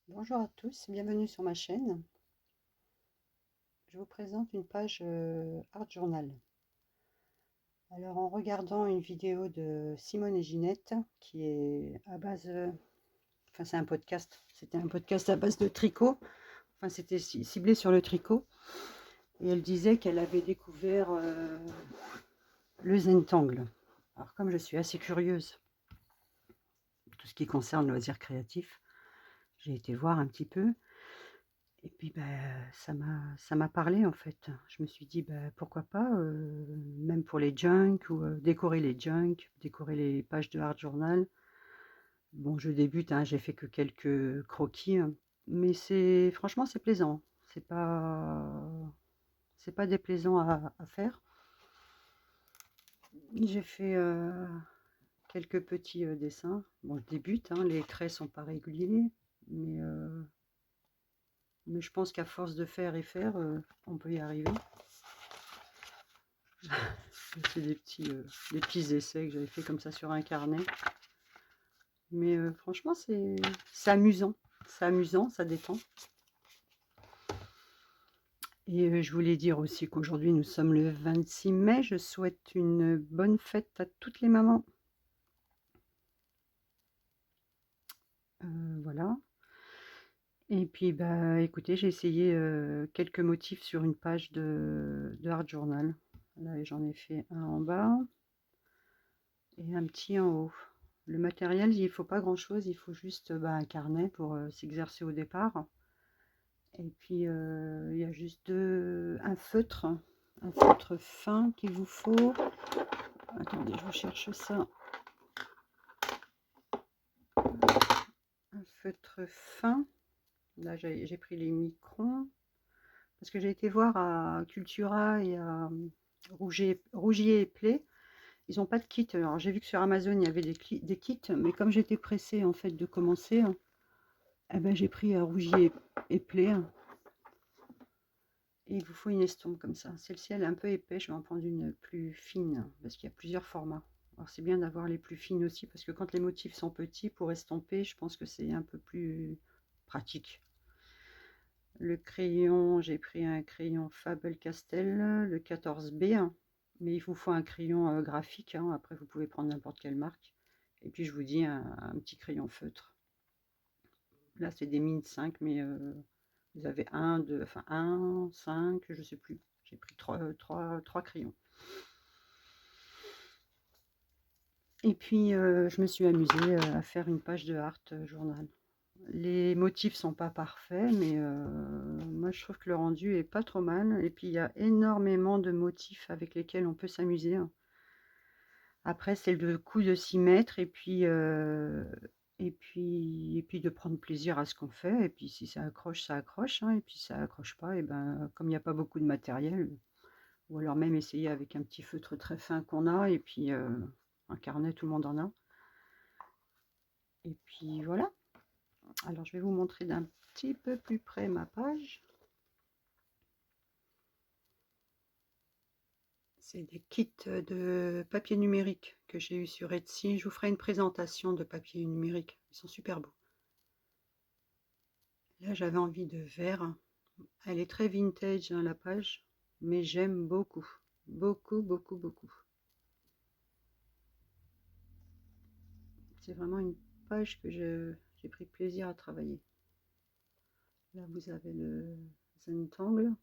Bonjour à tous, bienvenue sur ma chaîne. Je vous présente une page Art Journal. Alors en regardant une vidéo de Simone et Ginette, qui est à base, enfin c'est un podcast, c'était un podcast à base de tricot, enfin c'était ciblé sur le tricot, et elle disait qu'elle avait découvert le Zentangle. Alors comme je suis assez curieuse de tout ce qui concerne loisirs créatifs, j'ai été voir un petit peu. Et puis, ça m'a parlé en fait. Je me suis dit: pourquoi pas, même pour les junk ou, décorer les junk, décorer les pages de Art Journal. Bon, je débute, hein, j'ai fait que quelques croquis, mais c'est franchement, c'est plaisant. C'est pas déplaisant à faire. J'ai fait, quelques petits, dessins. Bon, je débute, hein, les traits sont pas réguliers, mais, je pense qu'à force de faire et faire, on peut y arriver. C'est des petits essais que j'avais fait comme ça sur un carnet. Mais franchement, c'est amusant. C'est amusant, ça détend. Et je voulais dire aussi qu'aujourd'hui, nous sommes le 26 mai. Je souhaite une bonne fête à toutes les mamans. Voilà. Et puis, écoutez, j'ai essayé quelques motifs sur une page de Art Journal. Là, j'en ai fait un en bas et un petit en haut. Le matériel, il ne faut pas grand-chose, il faut juste un carnet pour s'exercer au départ. Et puis il y a juste un feutre fin qu'il vous faut. Attendez, je vous cherche ça. Un feutre fin. Là, j'ai pris les microns. Parce que j'ai été voir à Cultura et à Rougier et Play. Ils n'ont pas de kit. Alors j'ai vu que sur Amazon, il y avait des kits. Mais comme j'étais pressée en fait de commencer, eh ben, j'ai pris à Rougier et Play. Et il vous faut une estompe comme ça. Celle-ci, elle est un peu épais. Je vais en prendre une plus fine parce qu'il y a plusieurs formats. Alors c'est bien d'avoir les plus fines aussi parce que quand les motifs sont petits, pour estomper, je pense que c'est un peu plus pratique. Le crayon, j'ai pris un crayon Faber-Castell, le 14B. Mais il vous faut un crayon graphique. Après, vous pouvez prendre n'importe quelle marque. Et puis, je vous dis un petit crayon feutre. Là, c'est des mines 5, mais vous avez un, deux, enfin un, 5, je sais plus. J'ai pris trois crayons. Et puis, je me suis amusée à faire une page de Art Journal. Les motifs sont pas parfaits, mais moi je trouve que le rendu est pas trop mal. Et puis il y a énormément de motifs avec lesquels on peut s'amuser. Après, c'est le coup de s'y mettre et puis de prendre plaisir à ce qu'on fait. Et puis si ça accroche, ça accroche, hein. Et puis si ça accroche pas, et ben comme il n'y a pas beaucoup de matériel, ou alors même essayer avec un petit feutre très fin qu'on a, et puis un carnet, tout le monde en a. Et puis voilà. Alors je vais vous montrer d'un petit peu plus près ma page. C'est des kits de papier numérique que j'ai eu sur Etsy. Je vous ferai une présentation de papier numérique. Ils sont super beaux. Là, j'avais envie de vert. Elle est très vintage, hein, la page, mais j'aime beaucoup. Beaucoup, beaucoup, beaucoup. C'est vraiment une page que j'ai pris plaisir à travailler. Là, vous avez le Zentangle,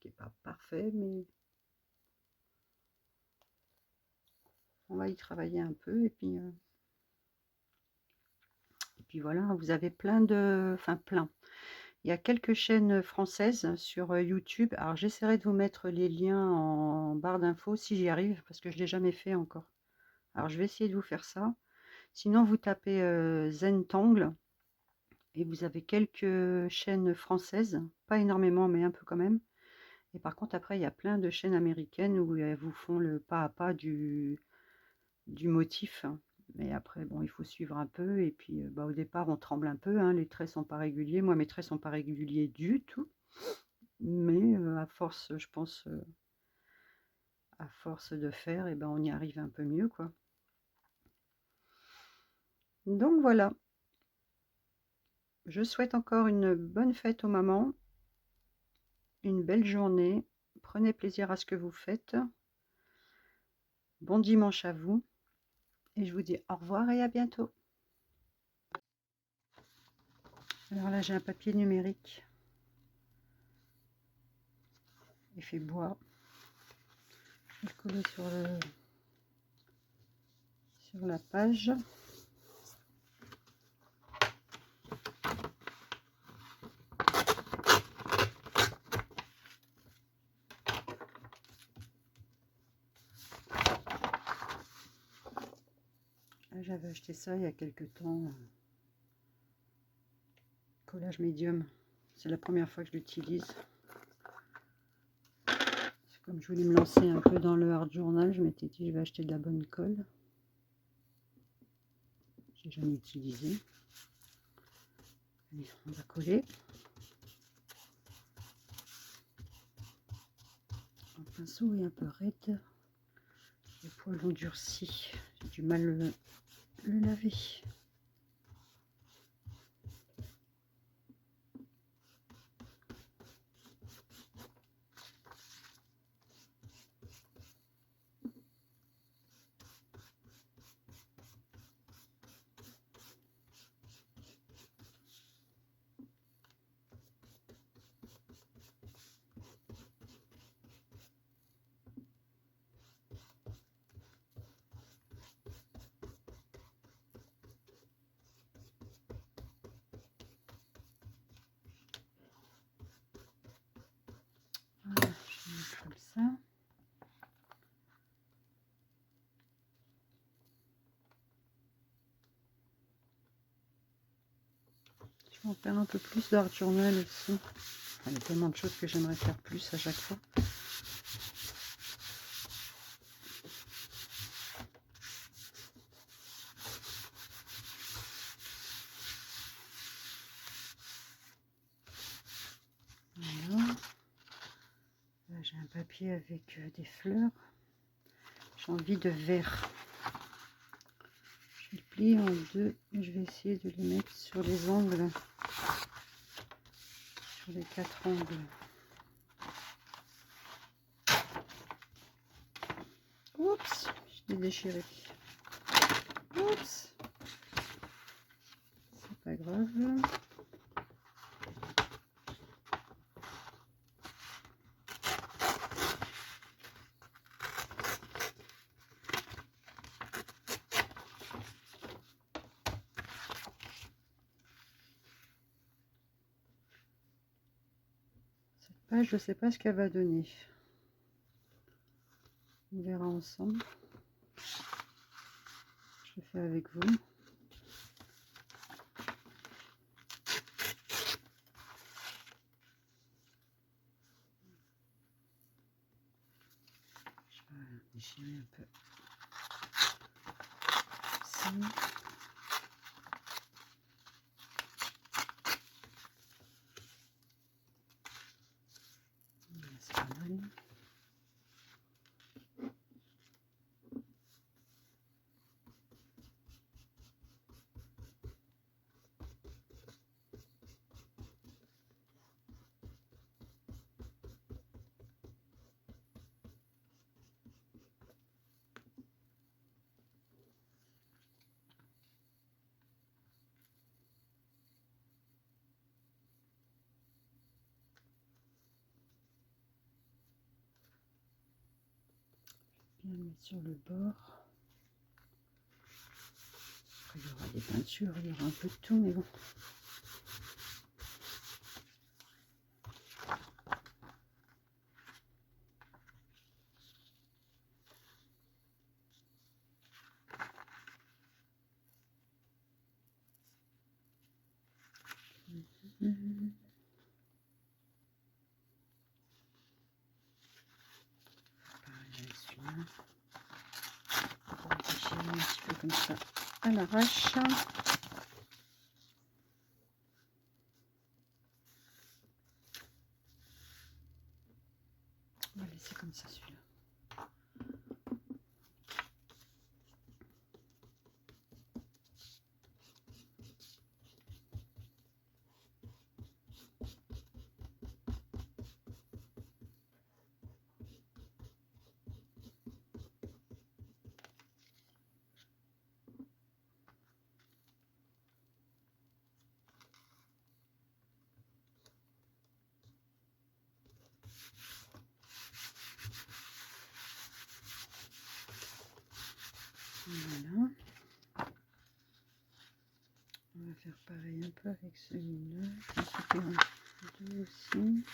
qui n'est pas parfait, mais on va y travailler un peu. Et puis voilà, vous avez plein de... Enfin, plein. Il y a quelques chaînes françaises sur YouTube. Alors, j'essaierai de vous mettre les liens en barre d'infos si j'y arrive, parce que je ne l'ai jamais fait encore. Alors, je vais essayer de vous faire ça. Sinon, vous tapez Zentangle et vous avez quelques chaînes françaises. Pas énormément, mais un peu quand même. Et par contre, après, il y a plein de chaînes américaines où elles vous font le pas à pas du motif. Mais après, bon, il faut suivre un peu. Et puis, au départ, on tremble un peu, hein, les traits sont pas réguliers. Moi, mes traits sont pas réguliers du tout. Mais à force, je pense, à force de faire, et ben, on y arrive un peu mieux, quoi. Donc voilà. Je souhaite encore une bonne fête aux mamans, une belle journée. Prenez plaisir à ce que vous faites. Bon dimanche à vous. Et je vous dis au revoir et à bientôt. Alors là, j'ai un papier numérique. Effet bois. Je vais le coller sur la page. J'avais acheté ça il y a quelques temps. Collage médium. C'est la première fois que je l'utilise. Comme je voulais me lancer un peu dans le hard journal, je m'étais dit je vais acheter de la bonne colle. J'ai jamais utilisé. Allez, on va coller. Un pinceau est un peu raide. Les poils ont durci. J'ai du mal le laver. Voilà, je vais mettre comme ça. Je vais en faire un peu plus d'art journal aussi. Il y a tellement de choses que j'aimerais faire plus à chaque fois. Voilà. Là, j'ai un papier avec des fleurs. J'ai envie de vert. Je le plie en deux et je vais essayer de les mettre sur les angles. Sur les 4 angles. Oups, je l'ai déchiré. Oups, c'est pas grave. Cette page, je sais pas ce qu'elle va donner. On verra ensemble. Je le fais avec vous. Je vais déchirer un peu. Ici. C'est pas mal. Bien le mettre sur le bord. Après, il y aura des peintures, il y aura un peu de tout, mais bon. Pareil, celui-là. On va déchirer un petit peu comme ça à l'arrache. On va laisser comme ça celui-là. va faire pareil un peu avec celui-là. Je vais en couper un deux aussi.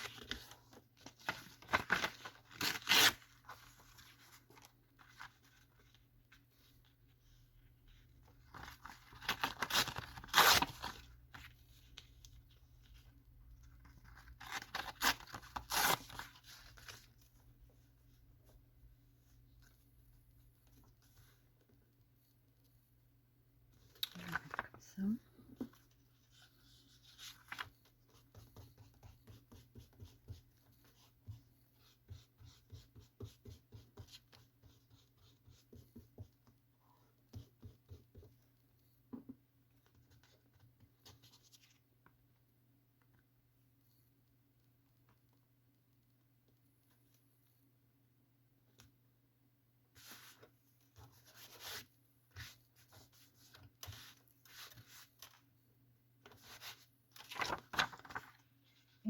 Comme ça.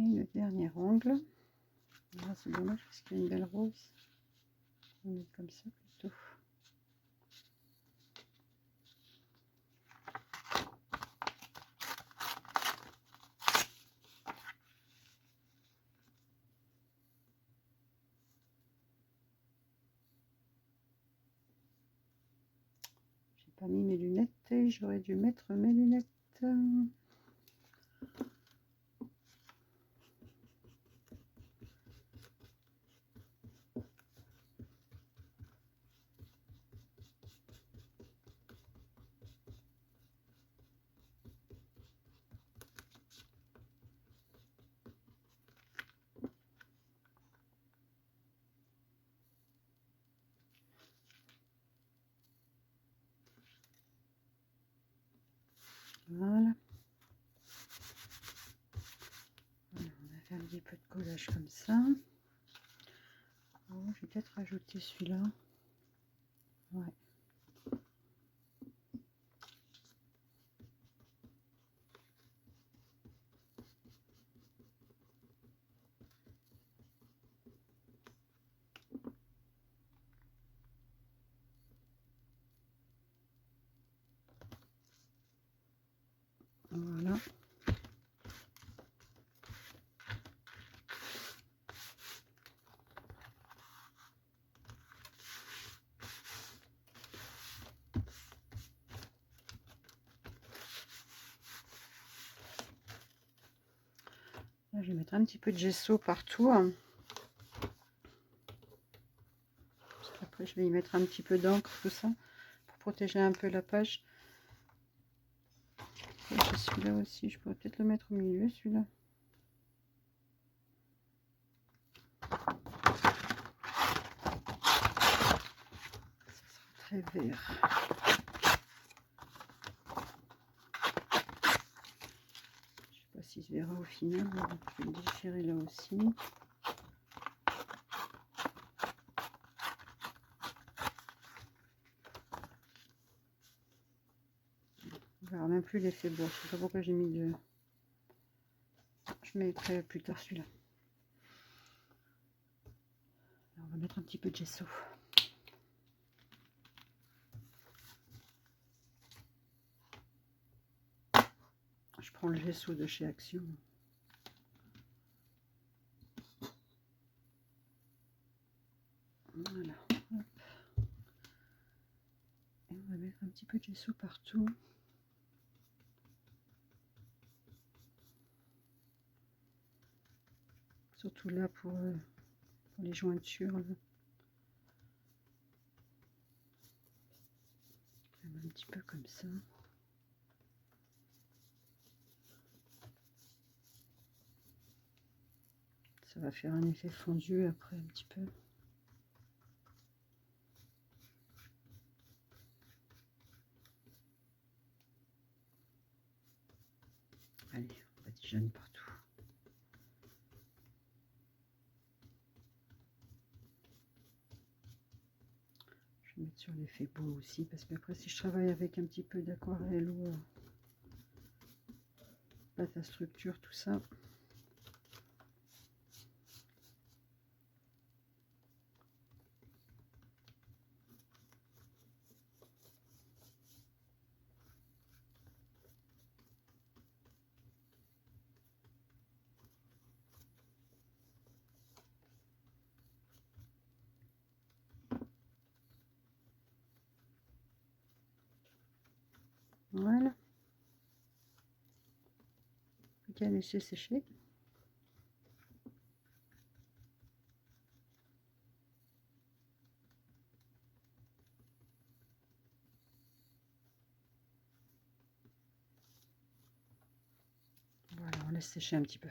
Et le dernier ongle. Là, c'est dommage parce qu'il y a une belle rose. On va mettre comme ça plutôt. J'ai pas mis mes lunettes et j'aurais dû mettre mes lunettes. Voilà. On a fait un petit peu de collage comme ça. Oh, je vais peut-être rajouter celui-là. Ouais. Voilà. Là, je vais mettre un petit peu de gesso partout. Après, je vais y mettre un petit peu d'encre, tout ça, pour protéger un peu la page. Celui-là aussi, je pourrais peut-être le mettre au milieu, celui-là. Très vert. Je sais pas si se verra au final. Je vais le déchirer là aussi. On verra même plus l'effet bois. Je sais pas pourquoi j'ai mis de. Je mettrai plus tard celui-là. On va mettre un petit peu de gesso. Je prends le gesso de chez Action. Voilà. Hop. Et on va mettre un petit peu de gesso partout. Surtout là pour les jointures. Là. Un petit peu comme ça. Ça va faire un effet fondu après un petit peu. Allez, on badigeonne partout. Je vais mettre sur l'effet beau aussi, parce qu'après si je travaille avec un petit peu d'aquarelle ou pâte à structure, tout ça, Voilà. Plus qu'à laisser sécher. Voilà, on laisse sécher un petit peu.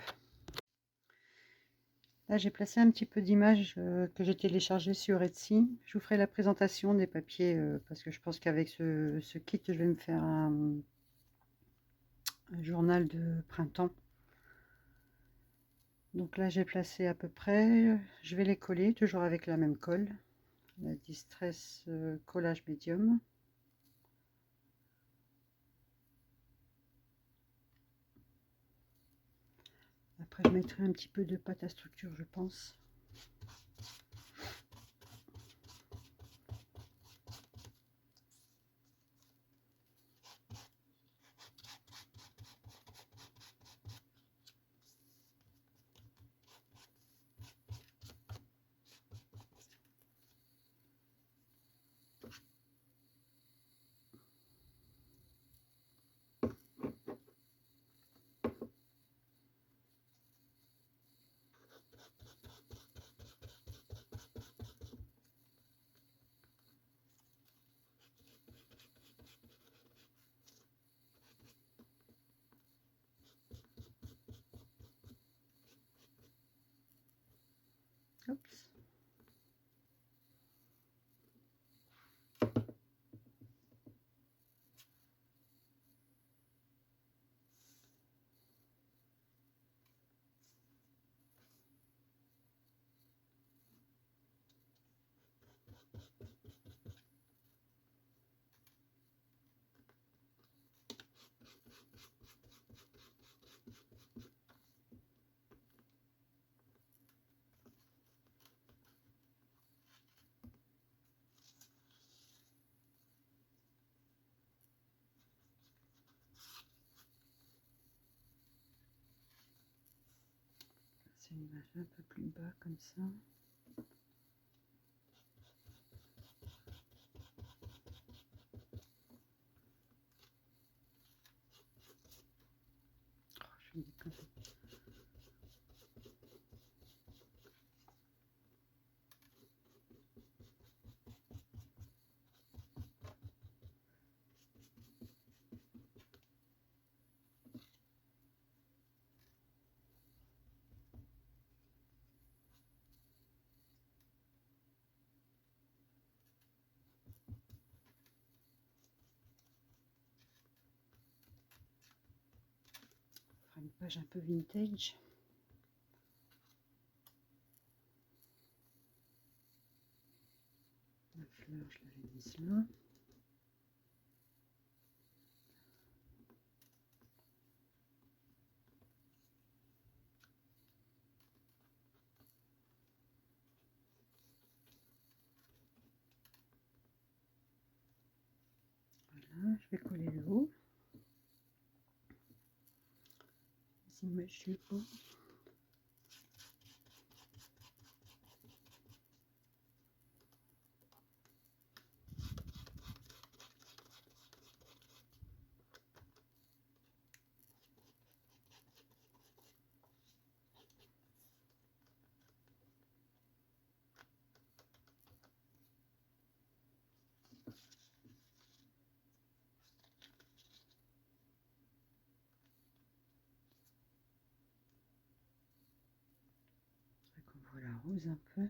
Là, j'ai placé un petit peu d'images que j'ai téléchargées sur Etsy. Je vous ferai la présentation des papiers parce que je pense qu'avec ce kit, je vais me faire un journal de printemps. Donc là, j'ai placé à peu près. Je vais les coller, toujours avec la même colle. La Distress Collage Medium. Après, je mettrai un petit peu de pâte à structure, je pense. Oups. C'est une image un peu plus bas comme ça. Oh, je vais déconner. On fera une page un peu vintage. La fleur, je l'avais mise là. Voilà, je vais coller le haut. Les images du haut. On voit la rose un peu.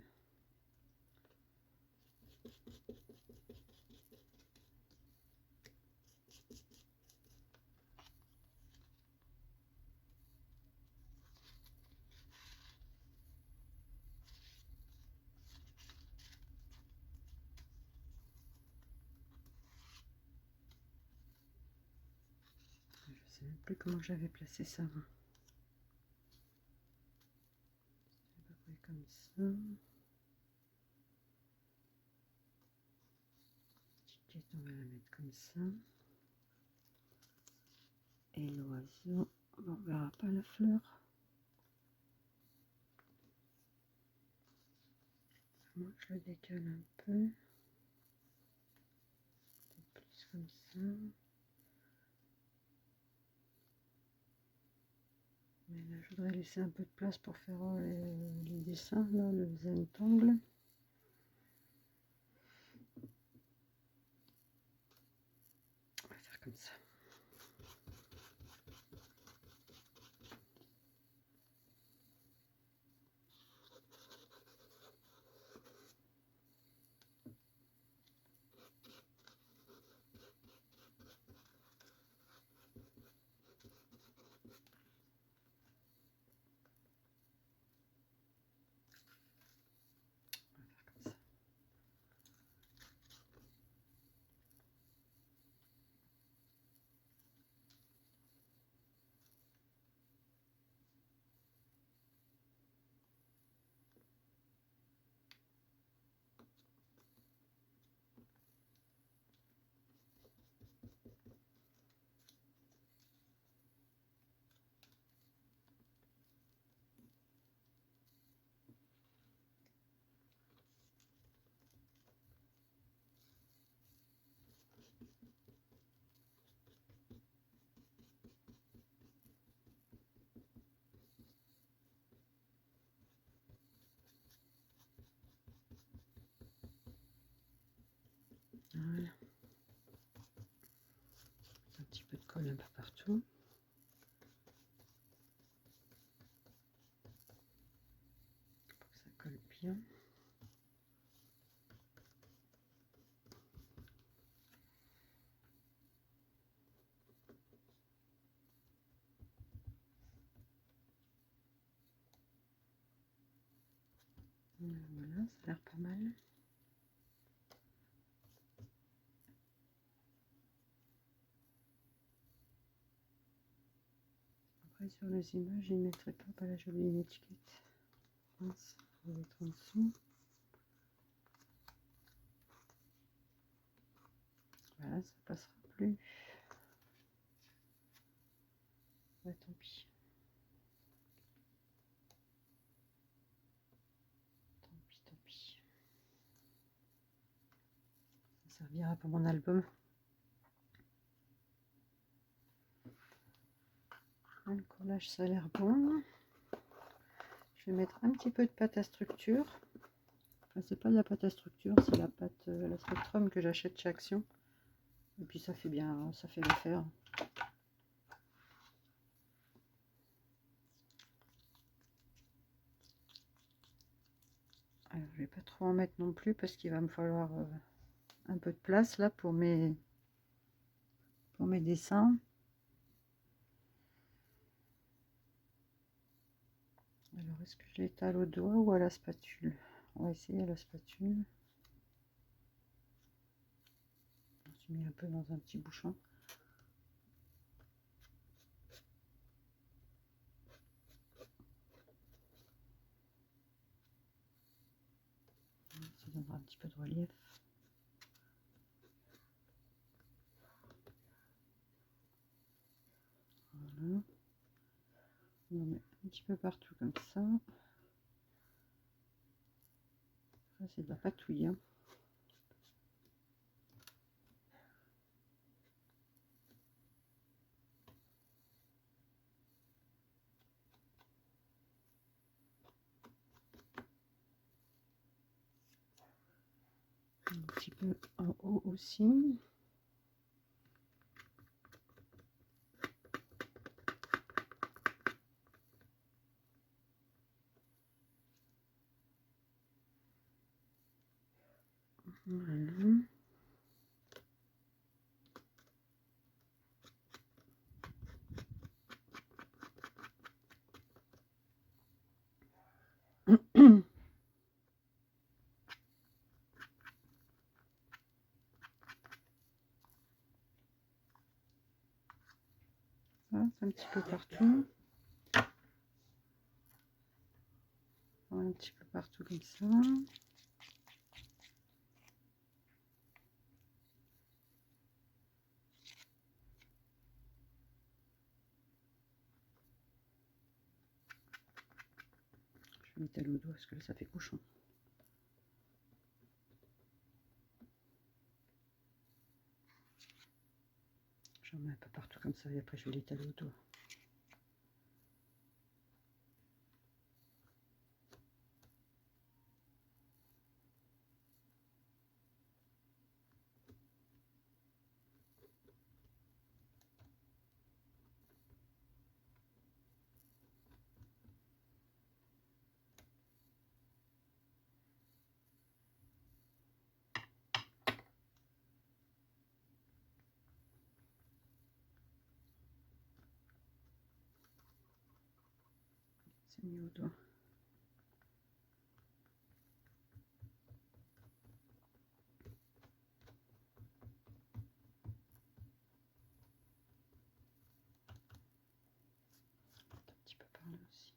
Je sais même plus comment j'avais placé ça. Je vais comme ça. Petite, on va la mettre comme ça. Et l'oiseau, on ne verra pas la fleur. Moi, je le décale un peu. Peut-être plus comme ça. Là, je voudrais laisser un peu de place pour faire les dessins, là, le Zentangle. On va faire comme ça. Voilà. Un petit peu de colle un peu partout. Pour que ça colle bien. Voilà, ça a l'air pas mal. Après, sur les images, je ne mettrai pas la jolie étiquette. Mince, on va mettre en dessous. Voilà, ça passera plus. Ouais, tant pis. Tant pis, tant pis. Ça servira pour mon album. Le collage, ça a l'air bon. Je vais mettre un petit peu de pâte à structure. Enfin, c'est pas de la pâte à structure, c'est la pâte, la Spectrum que j'achète chez Action. Et puis ça fait bien, ça fait l'affaire. Alors, je vais pas trop en mettre non plus parce qu'il va me falloir un peu de place là pour mes dessins. Alors, est-ce que je l'étale au doigt ou à la spatule? On va essayer à la spatule. Je me suis mis un peu dans un petit bouchon. Ça donnera un petit peu de relief. Voilà. On en met un petit peu partout comme ça. Ça, c'est de la patouille. Hein. Un petit peu en haut aussi. Voilà. Voilà, un petit peu partout. Voilà, un petit peu partout comme ça. Je vais mettre le doigt parce que là, ça fait cochon. J'en mets un peu partout comme ça et après je vais l'étaler au doigt. C'est mis au doigt. Un petit peu par là aussi.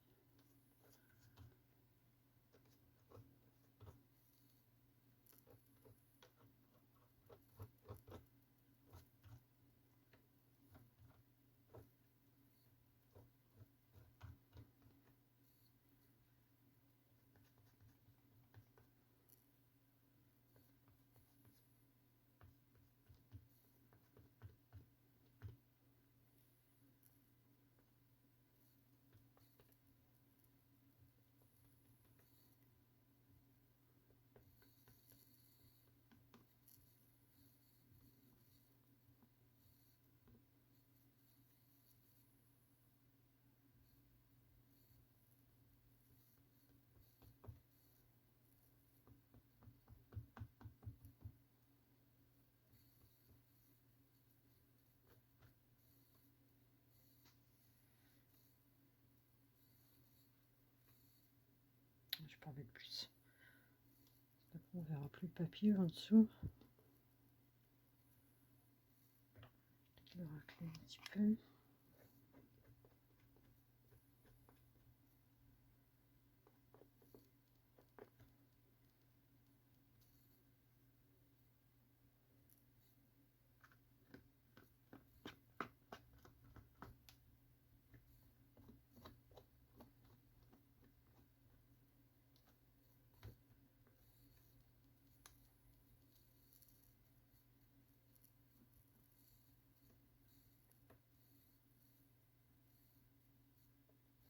Je peux en mettre plus. Après, on verra plus le papier en dessous. Je vais le racler un petit peu.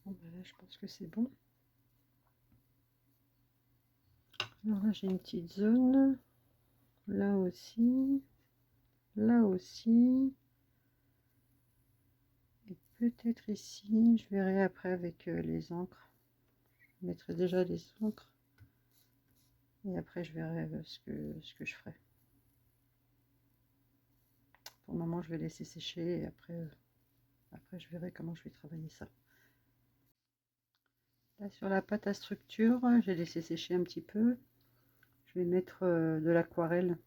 Bon, ben là, je pense que c'est bon. Alors là, j'ai une petite zone. Là aussi. Là aussi. Et peut-être ici. Je verrai après avec les encres. Je mettrai déjà les encres. Et après, je verrai ce que je ferai. Pour le moment, je vais laisser sécher. Et après, je verrai comment je vais travailler ça. Là, sur la pâte à structure, j'ai laissé sécher un petit peu. Je vais mettre de l'aquarelle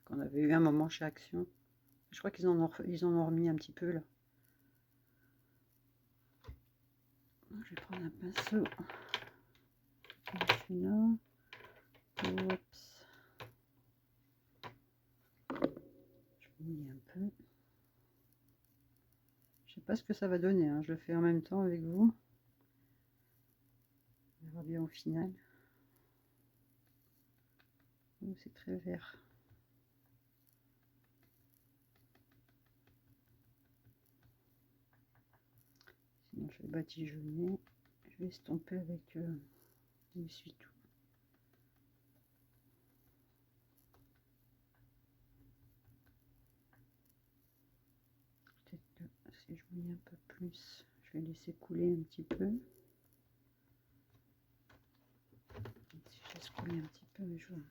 qu'on avait eu un moment chez Action. Je crois qu'ils en ont remis un petit peu là. Je vais prendre un pinceau. Celui-là. Oups. Je mouille un peu. Je sais pas ce que ça va donner. Hein. Je le fais en même temps avec vous. On verra bien au final. C'est très vert. Sinon, je vais badigeonner. Je vais estomper avec du essuie-tout. Peut-être que si je mouille un peu plus, je vais laisser couler un petit peu. Si je laisse couler un petit peu, mais je ne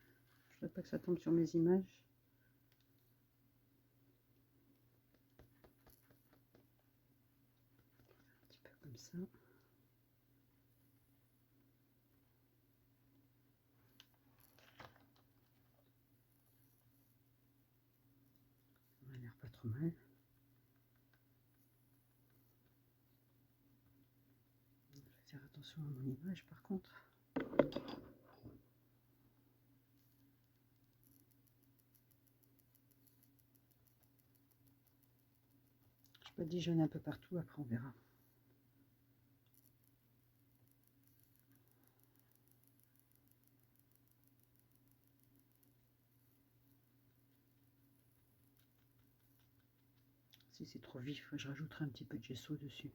veux pas que ça tombe sur mes images. Un petit peu comme ça. Ça m'a l'air pas trop mal. Je vais faire attention à mon image par contre. Je badigeonne un peu partout, après on verra. Si c'est trop vif, je rajouterai un petit peu de gesso dessus.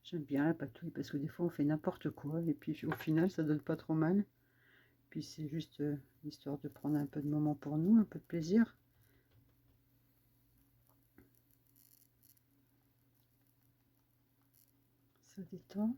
J'aime bien la patouille parce que des fois on fait n'importe quoi et puis au final ça donne pas trop mal. Puis c'est juste histoire de prendre un peu de moment pour nous, un peu de plaisir. Ça détend.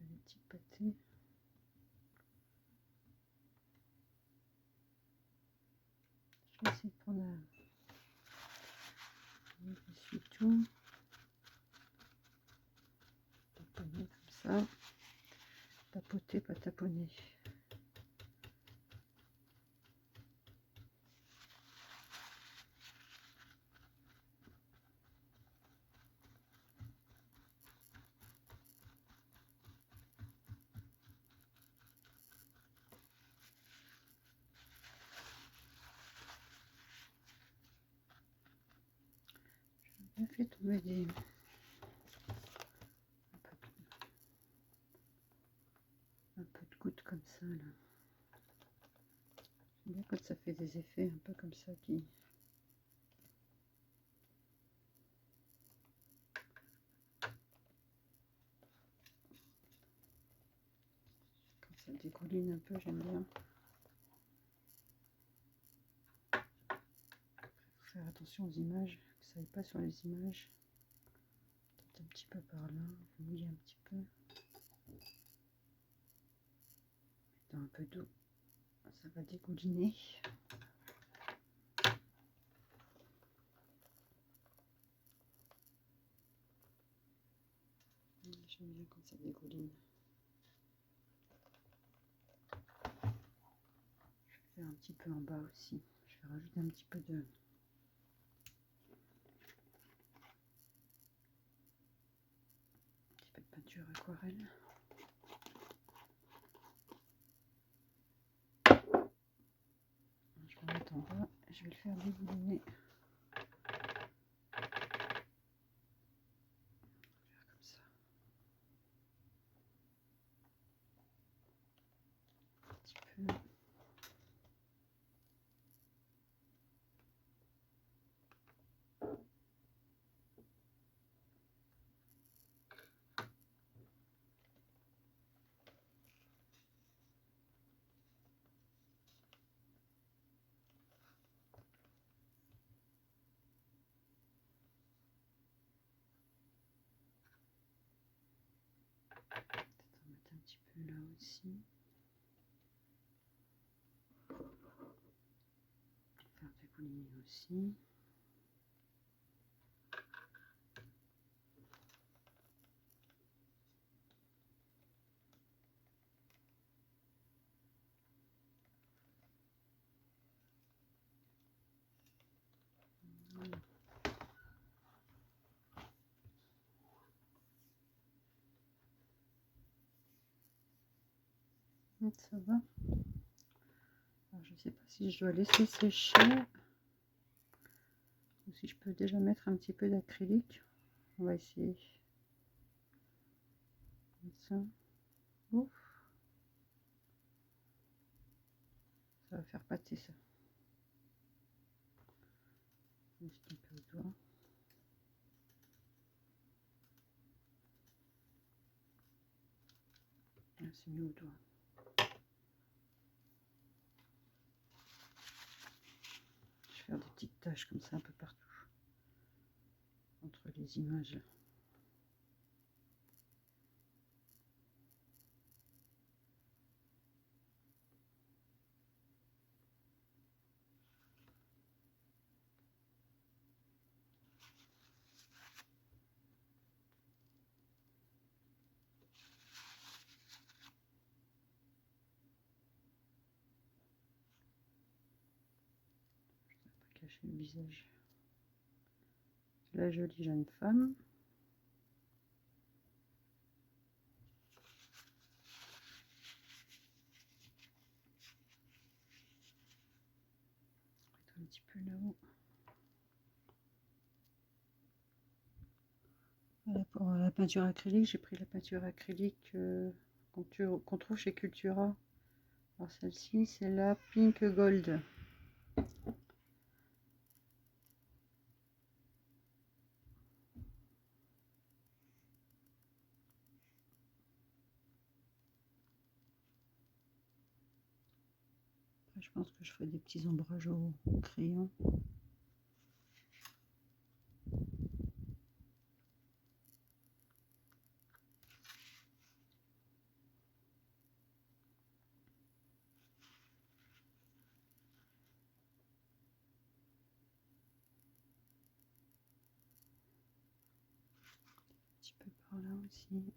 Des petits pâtés. Je vais essayer de prendre un essuie-tout. Taponner comme ça. Tapoter, pas taponner. J'ai fait tomber un peu de gouttes comme ça là. J'aime bien quand ça fait des effets un peu comme ça qui. Quand ça dégouline un peu, j'aime bien. Faut faire attention aux images, que ça aille pas sur les images. Peut-être un petit peu par là, mouiller un petit peu. Mettant un peu d'eau, ça va dégouliner. J'aime bien quand ça dégouline. Je vais faire un petit peu en bas aussi. Je vais rajouter un petit peu de peinture aquarelle. Je vais le mettre en bas et je vais le faire dégouliner. Comme ça. Un petit peu. Peut-être en mettre un petit peu là aussi. Faire dégouliner aussi. Ça va. Alors, je ne sais pas si je dois laisser sécher ou si je peux déjà mettre un petit peu d'acrylique. On va essayer. Comme ça. Ouf. Ça va faire pâter ça. Juste un peu au doigt. Là, c'est mieux au doigt. Je vais faire des petites taches comme ça un peu partout. Entre les images. Cacher le visage. La jolie jeune femme. là-haut. Voilà pour la peinture acrylique, j'ai pris la peinture acrylique qu'on trouve chez Cultura. Alors celle-ci, c'est la Pink Gold. Après, je pense que je ferai des petits ombrages au crayon. Un petit peu par là aussi.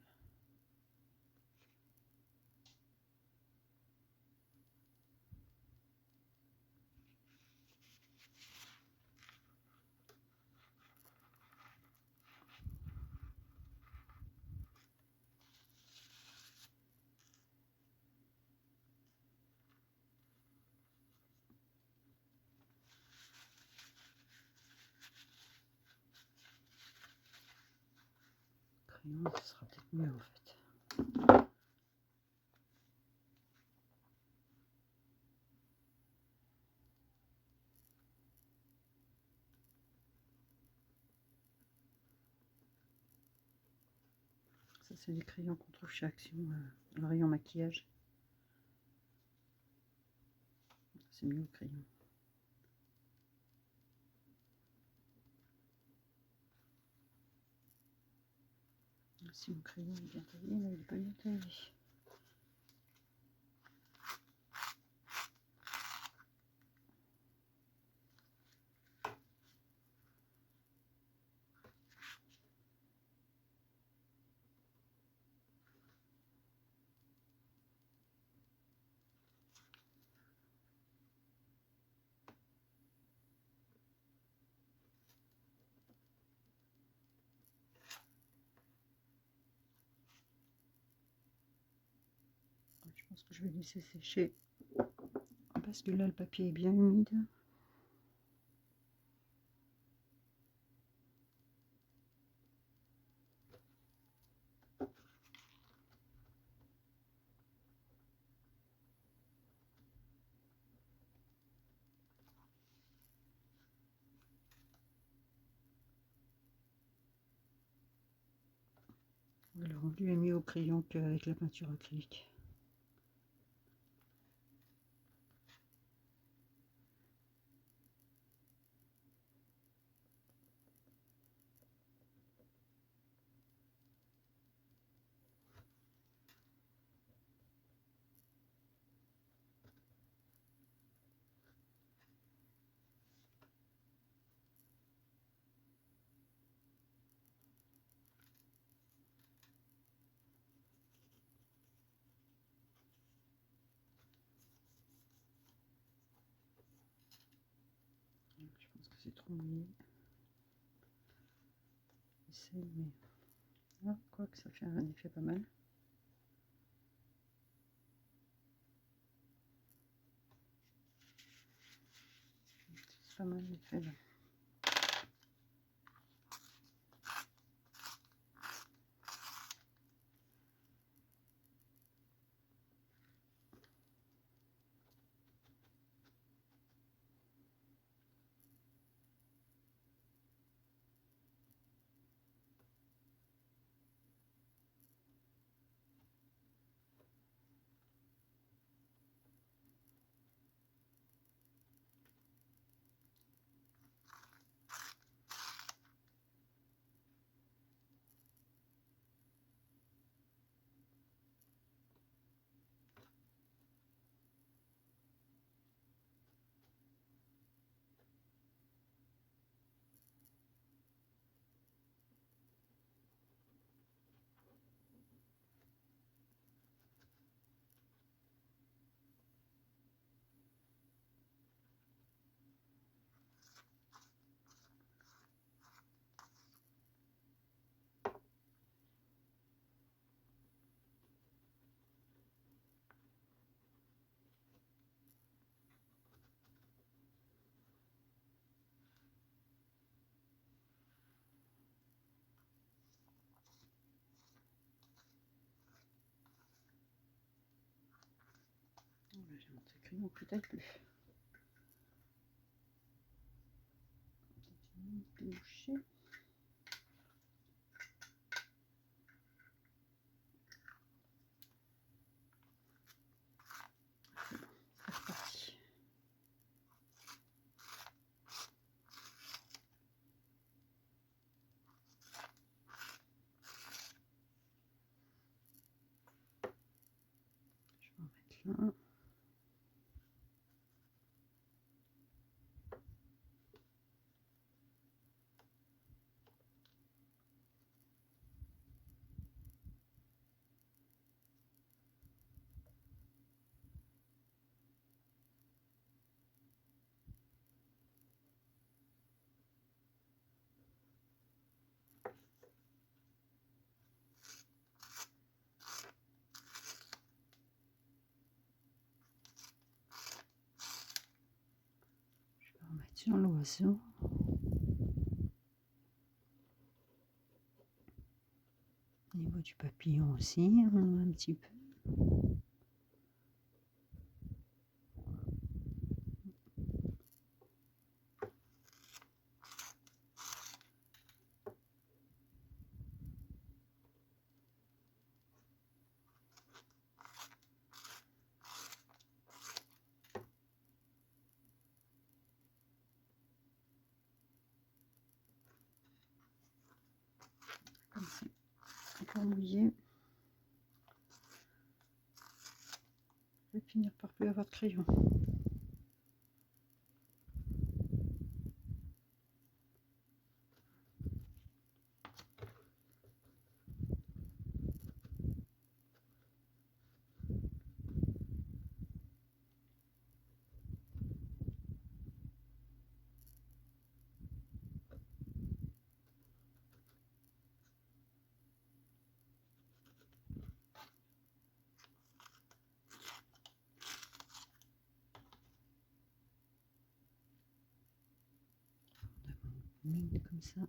Crayon, ce sera peut-être mieux en fait. Ça, c'est des crayons qu'on trouve chez Action, le rayon maquillage. C'est mieux le crayon. Si mon crayon est bien taillé, là il n'est pas bien taillé. Je pense que je vais laisser sécher parce que là le papier est bien humide. Le rendu est mieux au crayon qu'avec la peinture acrylique. Je pense que c'est trop mouillé. J'essaie, mais ah, quoi que ça fait un effet pas mal. C'est pas mal l'effet là. J'ai mon crayon que je taille plus. Boucher. C'est parti. Je vais en mettre là. Sur l'oiseau. Au niveau du papillon aussi, on en a un petit peu. Comme c'est encore mouillé. Je vais finir par plus avoir de crayon. Comme ça. Un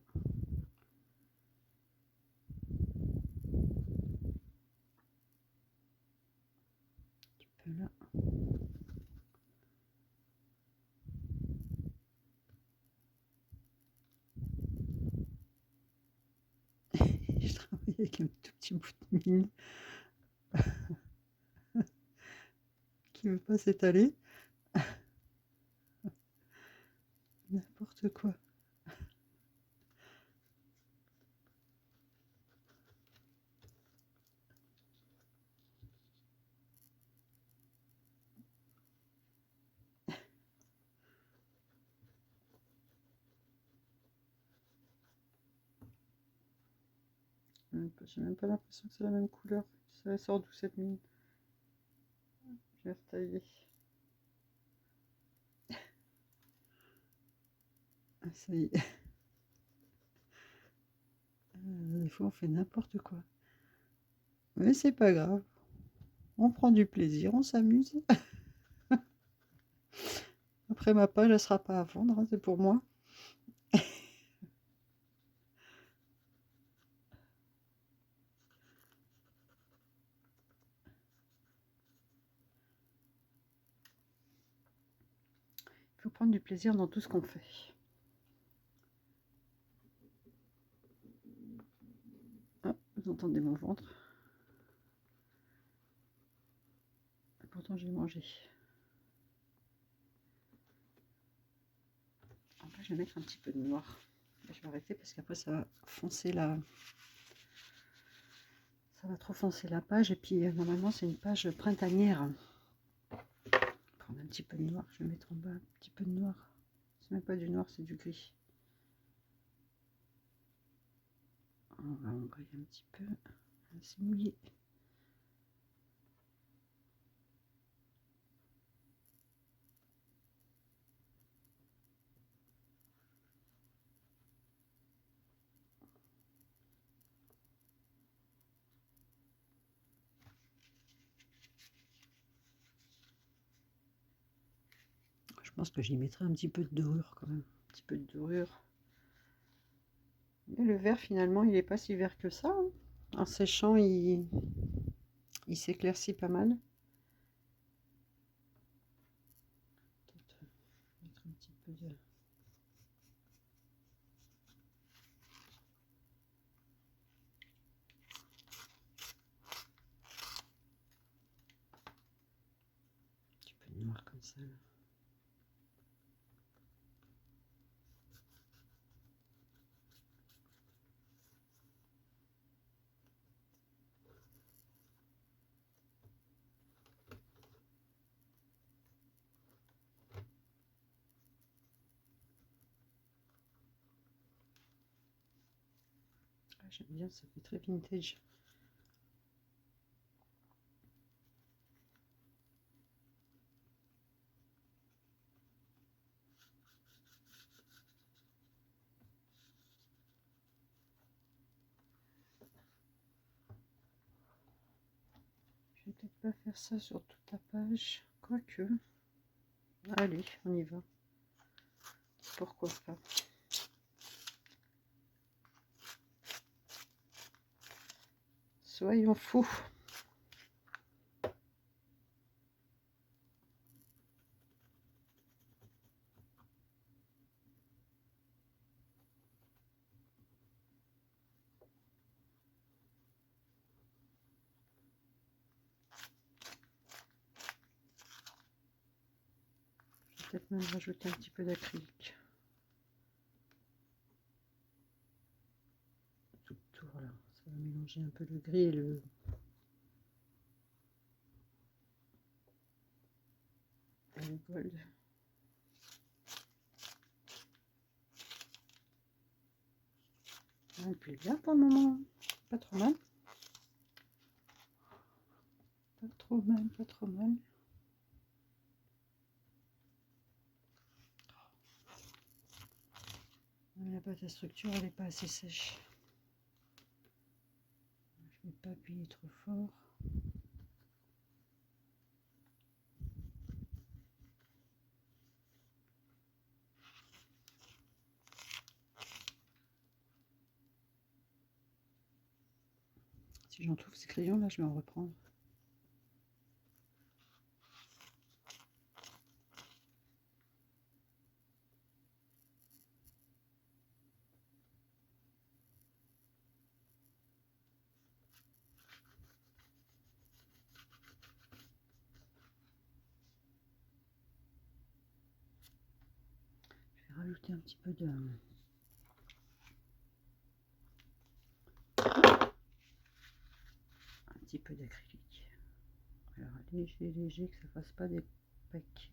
petit peu là. Je travaille avec un tout petit bout de mine qui ne veut pas s'étaler. N'importe quoi. J'ai même pas l'impression que c'est la même couleur. Ça sort d'où cette mine? Je vais retailler. Ah, ça y est. Des fois on fait n'importe quoi. Mais c'est pas grave. On prend du plaisir, on s'amuse. Après ma page, elle sera pas à vendre, hein, c'est pour moi. Il faut prendre du plaisir dans tout ce qu'on fait. Ah, vous entendez mon ventre. Et pourtant j'ai mangé. Après je vais mettre un petit peu de noir. Je vais arrêter parce qu'après ça va foncer la... Ça va trop foncer la page. Et puis normalement c'est une page printanière. Prendre un petit peu de noir. Je vais mettre en bas un petit peu de noir. C'est même pas du noir, c'est du gris. On va engrailler un petit peu. C'est mouillé. Je pense que j'y mettrai un petit peu de dorure quand même. Un petit peu de dorure. Mais le vert finalement il n'est pas si vert que ça. Hein. En séchant il s'éclaircit pas mal. sale. Ah, j'aime bien, ça fait très vintage. Je vais peut-être pas faire ça sur toute la page, quoique. Allez, on y va. Pourquoi pas. Soyons fous. Je vais peut-être même rajouter un petit peu d'acrylique. Tout le tour là. Ça va mélanger un peu le gris et le gold. Ah, il plaît bien pour le moment. Pas trop mal. Pas trop mal, pas trop mal. La pâte à structure, elle n'est pas assez sèche. Je ne vais pas appuyer trop fort. Si j'en trouve ces crayons là, je vais en reprendre. Je vais rajouter un petit peu de... d'acrylique. Alors léger, léger, que ça fasse pas des paquets.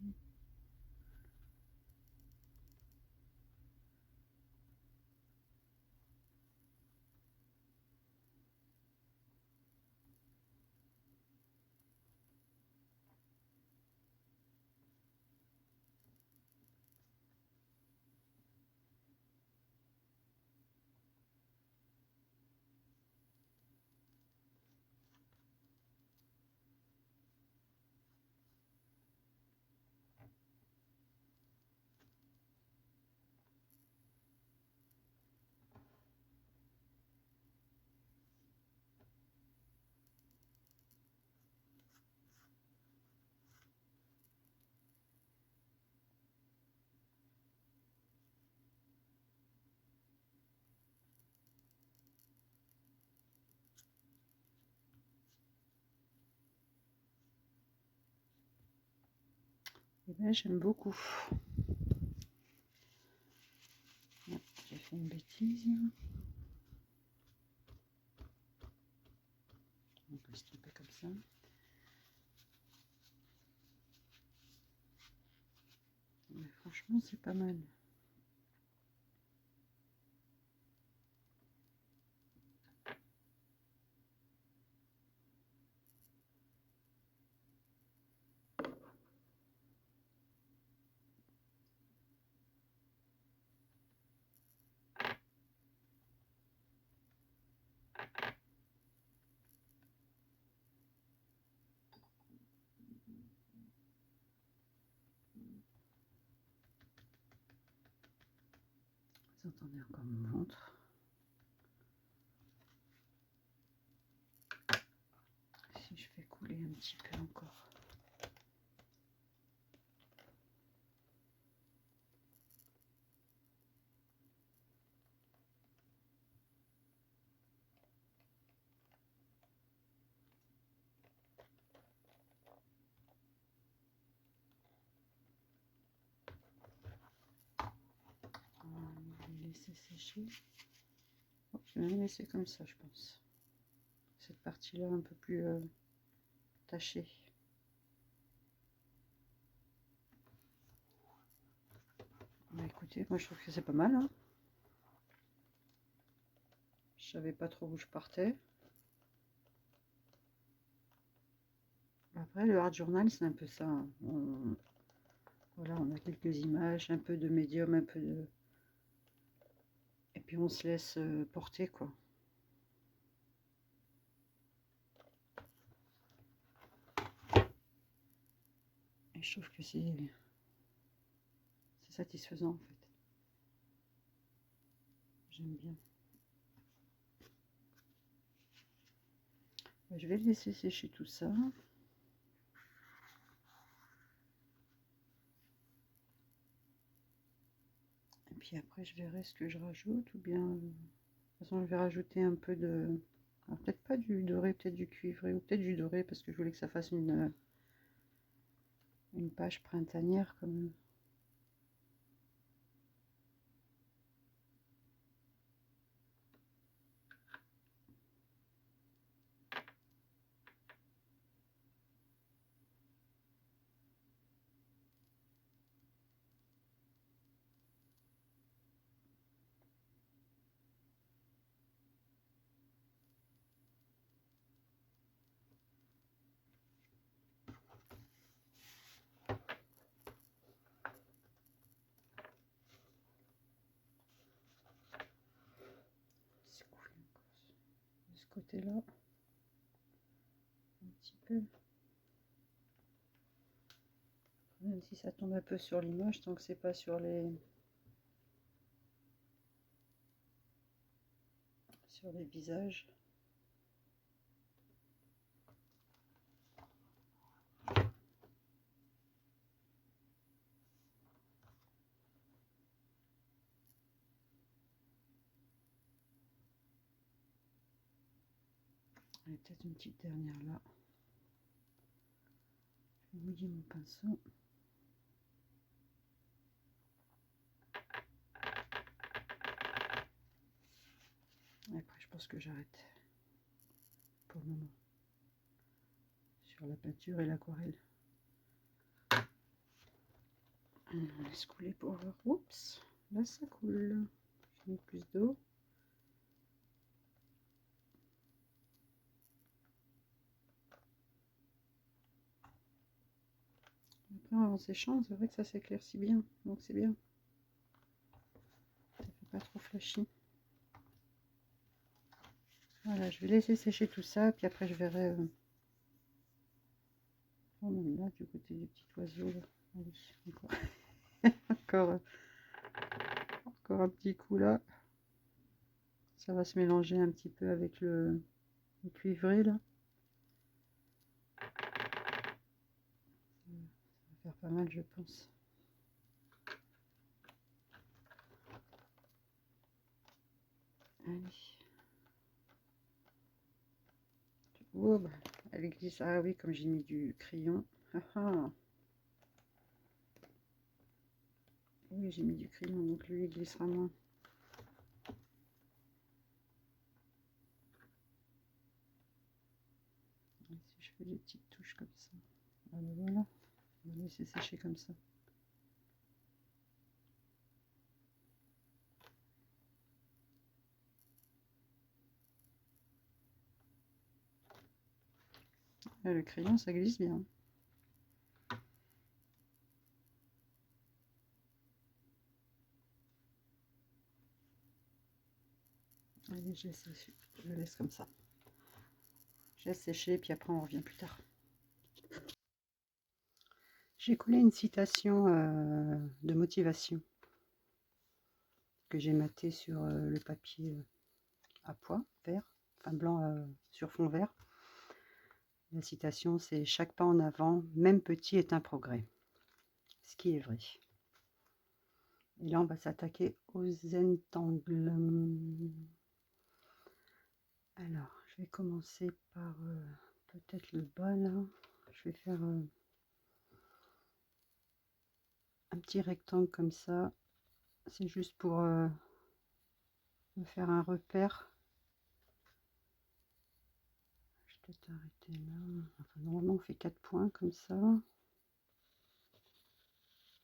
Et bien j'aime beaucoup. J'ai fait une bêtise. On peut se tromper comme ça. Mais franchement, c'est pas mal. Vous entendez encore mon ventre. Si je fais couler un petit peu encore. laisser sécher. Oh, je vais la laisser comme ça, je pense. Cette partie-là un peu plus tachée. Bah écoutez, moi je trouve que c'est pas mal. Hein. Je savais pas trop où je partais. Après, le art journal, c'est un peu ça. Hein. Voilà, on a quelques images, un peu de médium, un peu de... Et puis on se laisse porter, quoi. Et je trouve que c'est satisfaisant, en fait. J'aime bien. Je vais laisser sécher tout ça. Et puis après, je verrai ce que je rajoute. Ou bien, de toute façon, je vais rajouter un peu de... peut-être pas du doré, peut-être du cuivré. Ou peut-être du doré, parce que je voulais que ça fasse une page printanière comme... C'est cool. De ce côté-là, un petit peu. Même si ça tombe un peu sur l'image, tant que c'est pas sur les visages. Et peut-être une petite dernière là. Je vais mouiller mon pinceau. Et après, je pense que j'arrête pour le moment sur la peinture et l'aquarelle. On laisse couler pour voir. Oups, là ça coule. Je mets plus d'eau. Après, en séchant, c'est vrai que ça s'éclaircit bien, donc c'est bien. Ça fait pas trop flashy. Voilà, je vais laisser sécher tout ça, puis après je verrai. Oh, même là, du côté du petit oiseau. Là. Allez, encore. encore, encore un petit coup là. Ça va se mélanger un petit peu avec le cuivré là. Ça va faire pas mal, je pense. Allez. Oh, bah, elle glisse. Ah oui, comme j'ai mis du crayon. Ah, ah. Oui, j'ai mis du crayon, donc lui, il glissera moins. Et si je fais des petites touches comme ça. Voilà. On va laisser sécher comme ça. Et le crayon, ça glisse bien. Allez, je laisse comme ça. Je laisse sécher, puis après on revient plus tard. J'ai collé une citation de motivation que j'ai matée sur le papier à pois vert, enfin blanc sur fond vert. La citation, c'est « Chaque pas en avant, même petit, est un progrès ». Ce qui est vrai. Et là, on va s'attaquer aux Zentangle. Alors, je vais commencer par peut-être le bas là. Je vais faire un petit rectangle comme ça. C'est juste pour Je vais faire un repère. Je vais peut-être arrêter là. Enfin, normalement, on fait 4 points comme ça.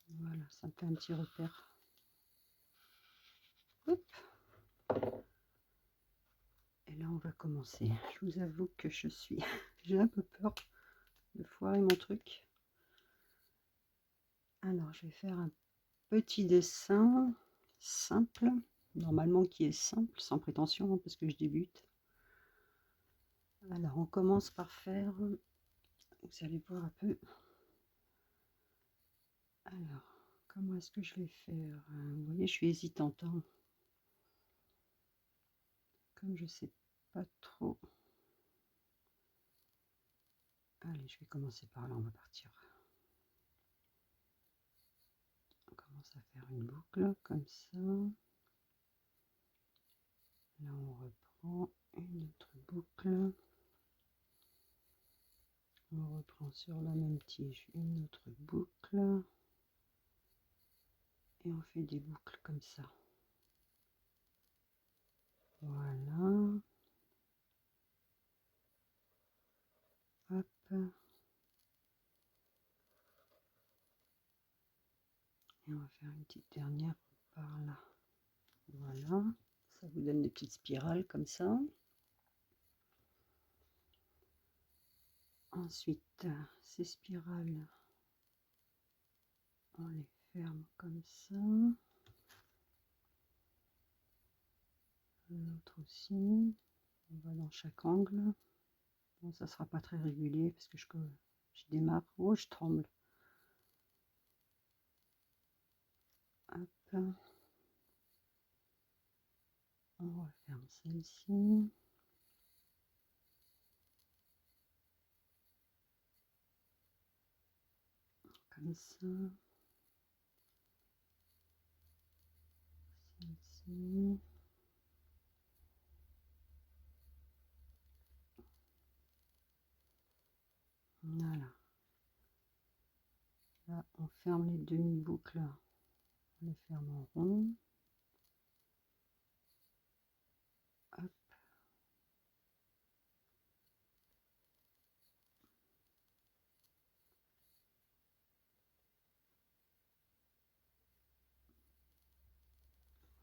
Voilà, ça me fait un petit repère. Hop. Et là, on va commencer. Je vous avoue que j'ai un peu peur de foirer mon truc. Alors, je vais faire un petit dessin simple, normalement qui est simple, sans prétention, hein, parce que je débute. Alors, on commence par faire, vous allez voir un peu. Alors, comment est-ce que je vais faire? Vous voyez, je suis hésitante, hein. Comme je sais pas trop. Allez, je vais commencer par là, on va partir. On commence à faire une boucle comme ça. Là, on reprend une autre boucle. On reprend sur la même tige une autre boucle. Et on fait des boucles comme ça. Voilà. Hop. Et on va faire une petite dernière par là. Voilà. Ça vous donne des petites spirales comme ça. Ensuite, ces spirales, on les ferme comme ça. L'autre aussi. On va dans chaque angle. Bon, ça sera pas très régulier parce que je démarre. Oh, je tremble. Hop. On referme celle-ci. Comme ça. Celle-ci. Voilà. Là, on ferme les demi-boucles. On les ferme en rond. Hop.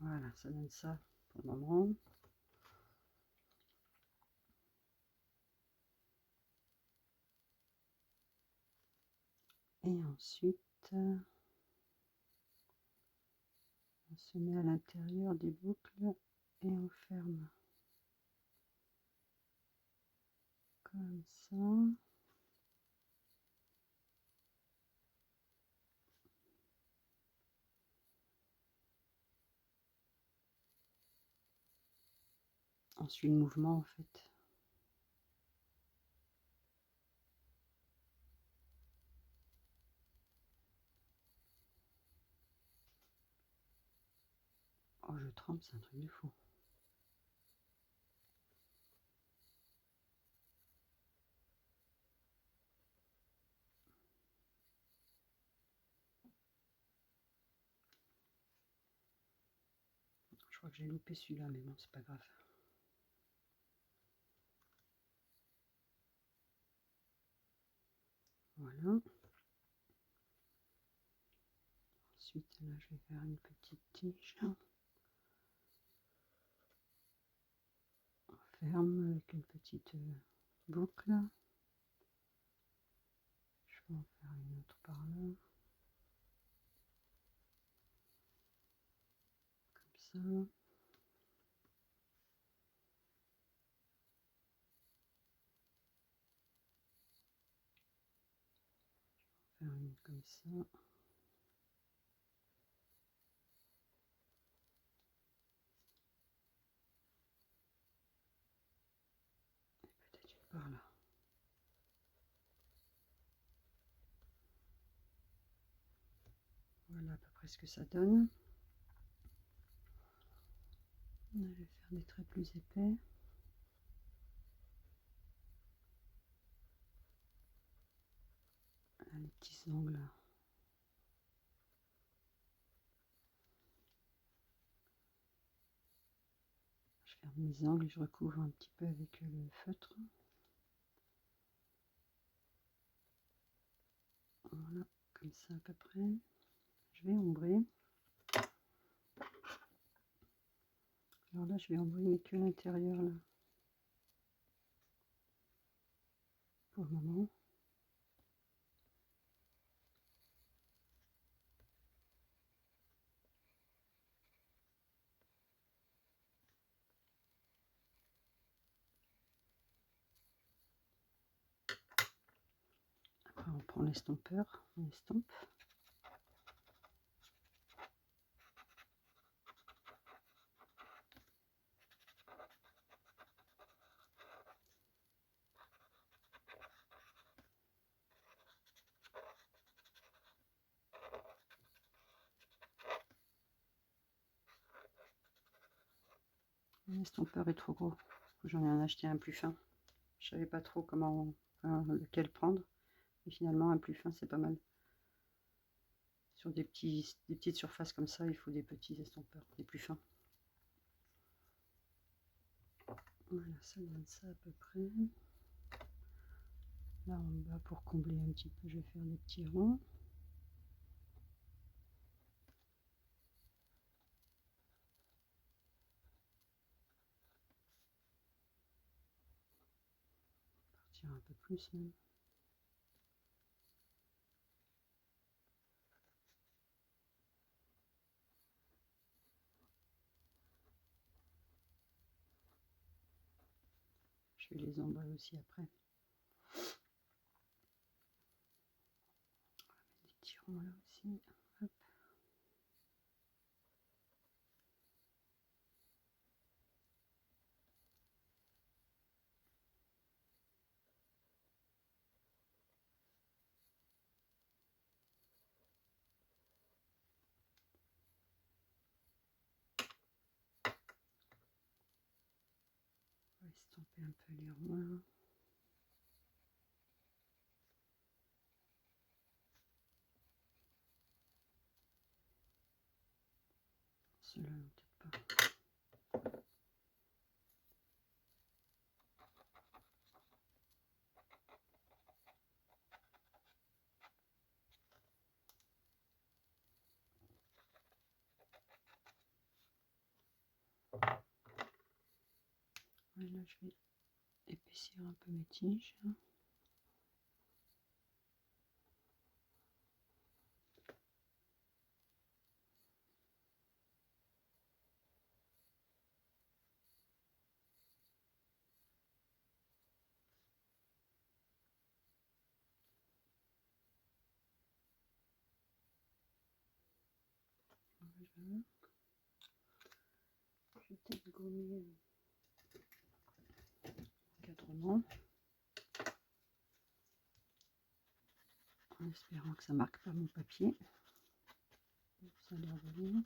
Voilà, ça donne ça pour le moment. Et ensuite, on se met à l'intérieur des boucles et on ferme comme ça. On suit le mouvement en fait. Oh, je tremble, c'est un truc de fou. Je crois que j'ai loupé celui-là, mais bon, c'est pas grave. Voilà. Ensuite, là, je vais faire une petite tige. On ferme avec une petite boucle. Je vais en faire une autre par là. Comme ça. Faire une comme ça. Et peut-être une par là. Voilà à peu près ce que ça donne. Je vais faire des traits plus épais. Là, les petits angles. mes angles, je recouvre un petit peu avec le feutre. Voilà, comme ça à peu près. Je vais ombrer. Alors là, je vais ombrer mais que l'intérieur là. Pour le moment. Après, on prend l'estompeur, on estompe. L'estompeur est trop gros. J'en ai acheté un plus fin. Je savais pas trop comment lequel prendre. Et finalement, un plus fin, c'est pas mal. Sur des petites surfaces comme ça, il faut des petits estompeurs, des plus fins. Voilà, ça donne ça à peu près. Là en bas, pour combler un petit peu, je vais faire des petits ronds. Partir un peu plus même. Je vais les emballer aussi après. On va mettre des petits ronds là aussi. Hop. On va estomper un peu les ronds là. Ceux-là, peut-être pas. Voilà, je vais épaissir un peu mes tiges. Voilà. Je vais peut-être gommer l'encadrement en espérant que ça marque pas mon papier. Ça a l'air de bien.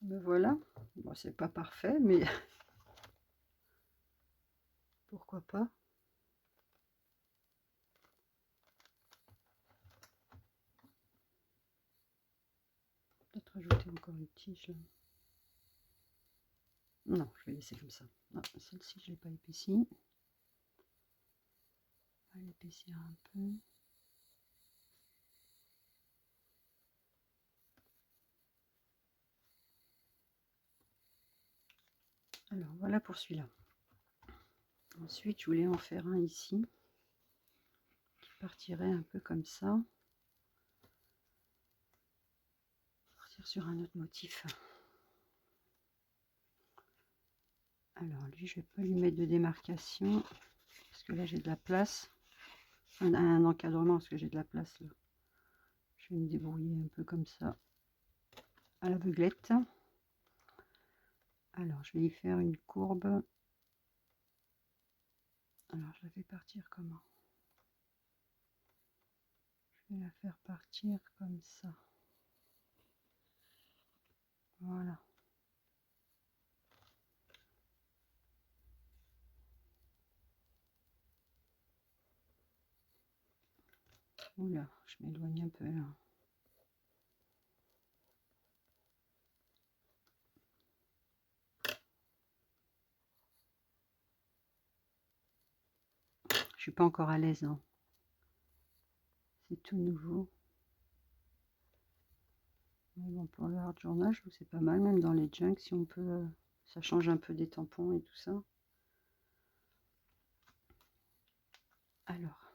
Ben voilà, bon, c'est pas parfait, mais pourquoi pas. Peut-être ajouter encore une tige là. Non, je vais laisser comme ça. Ah, celle-ci, je ne l'ai pas épaissie. On va l'épaissir un peu. Alors voilà pour celui-là. Ensuite, je voulais en faire un ici, qui partirait un peu comme ça. Partir sur un autre motif. Alors lui, je vais pas lui mettre de démarcation, parce que là j'ai de la place. Un encadrement, parce que j'ai de la place là. Je vais me débrouiller un peu comme ça, à l'aveuglette. Alors, je vais y faire une courbe. Alors, je la fais partir comment? Je vais la faire partir comme ça. Voilà. Oula, je m'éloigne un peu là. Je suis pas encore à l'aise, hein. C'est tout nouveau. Mais bon, pour le hard journal, je trouve que c'est pas mal, même dans les junks, si on peut, ça change un peu des tampons et tout ça. Alors,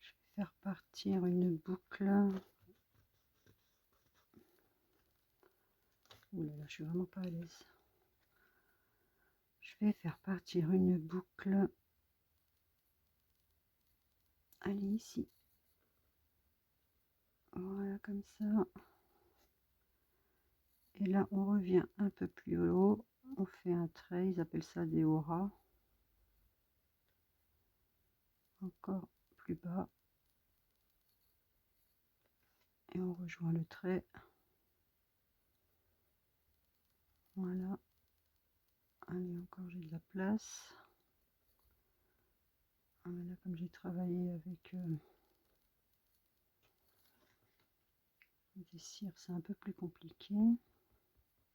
je vais faire partir une boucle. Ouh là là, je suis vraiment pas à l'aise. Je vais faire partir une boucle. Allez, ici. Voilà, comme ça. Et là, on revient un peu plus haut. On fait un trait, ils appellent ça des auras. Encore plus bas. Et on rejoint le trait. Voilà. Allez, encore j'ai de la place. Ah, là, comme j'ai travaillé avec des cires, c'est un peu plus compliqué.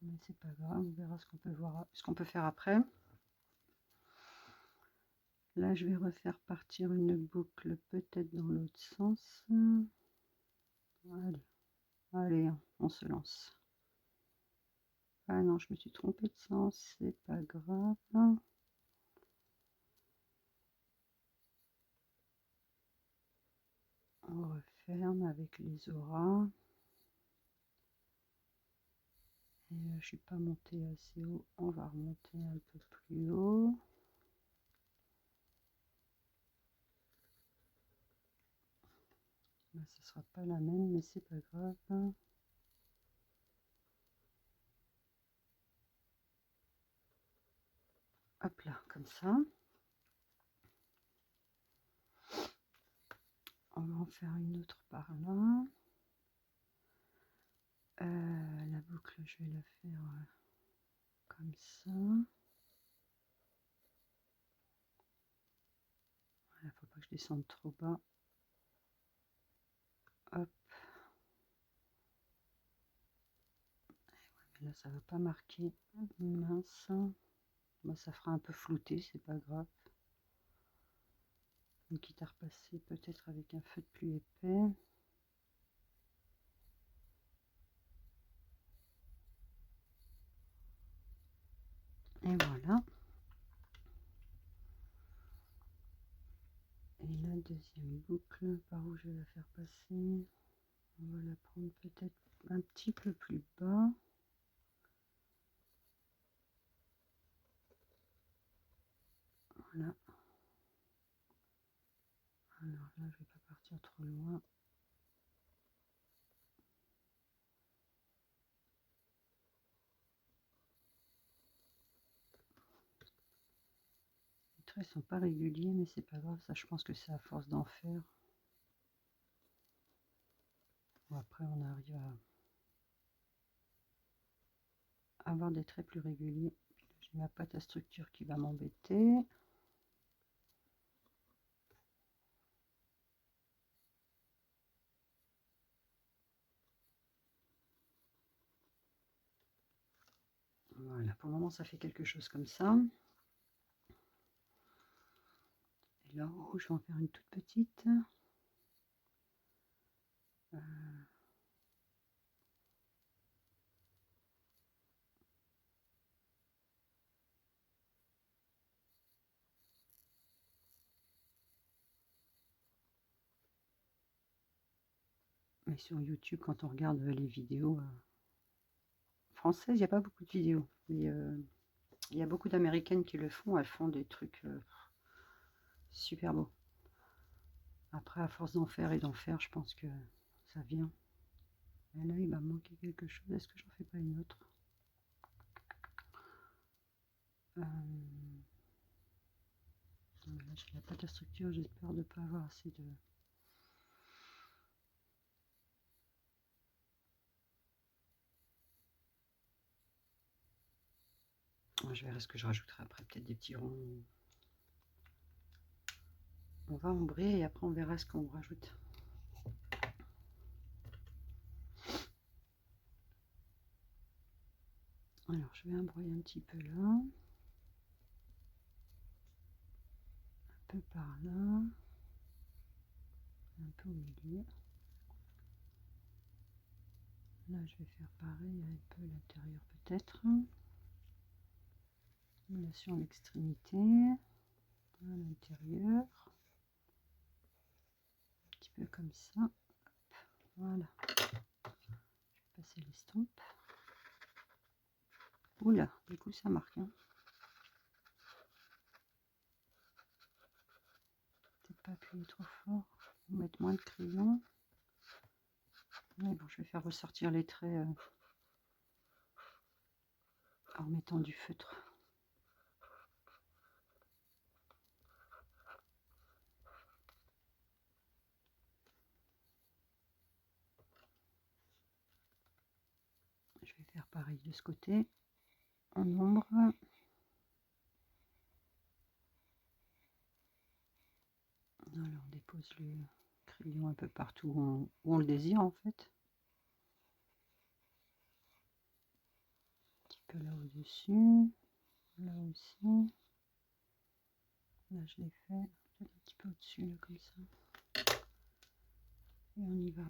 Mais c'est pas grave, on verra ce qu'on peut voir, ce qu'on peut faire après. Là, je vais refaire partir une boucle, peut-être dans l'autre sens. Allez, allez, on se lance. Ah non, je me suis trompée de sens, c'est pas grave. On referme avec les auras. Et je suis pas montée assez haut, on va remonter un peu plus haut. Là, ce sera pas la même, mais c'est pas grave. Hop là, comme ça. On va en faire une autre par là. La boucle, je vais la faire comme ça. Il ne faut pas que je descende trop bas. Hop. Là, ça va pas marquer. Mince. Moi, ça fera un peu flouté, c'est pas grave. Quitte à repasser peut-être avec un feutre plus épais. Et voilà. Et la deuxième boucle, par où je vais la faire passer, on va la prendre peut-être un petit peu plus bas. Voilà. Alors là, je vais pas partir trop loin. Les traits sont pas réguliers, mais c'est pas grave. Ça, je pense que c'est à force d'en faire. Bon, après, on arrive à avoir des traits plus réguliers. J'ai ma pâte à structure qui va m'embêter. Voilà, pour le moment, ça fait quelque chose comme ça. Et là, en haut, je vais en faire une toute petite. Mais sur YouTube, quand on regarde les vidéos françaises, il n'y a pas beaucoup de vidéos. Mais, il y a beaucoup d'américaines qui le font. Elles font des trucs super beaux. Après, à force d'en faire et d'en faire, je pense que ça vient. Et là, il va me manquer quelque chose. Est-ce que j'en fais pas une autre? Là, j'ai la pâte à structure. J'espère de pas avoir assez de... Je verrai ce que je rajouterai après. Peut-être des petits ronds. On va ombrer et après on verra ce qu'on rajoute. Alors je vais embroyer un petit peu là, un peu par là, un peu au milieu. Là je vais faire pareil, un peu à l'intérieur peut-être. Là sur l'extrémité, à l'intérieur, un petit peu comme ça. Voilà. Je vais passer l'estompe. Oula, du coup ça marque. Hein. Peut-être pas appuyer trop fort. Mettre moins de crayon. Mais bon, je vais faire ressortir les traits en mettant du feutre. Je vais faire pareil de ce côté, en ombre. Alors on dépose le crayon un peu partout où on le désire en fait. Un petit peu là au-dessus, là aussi. Là je l'ai fait, peut-être un petit peu au-dessus là comme ça. Et on y va.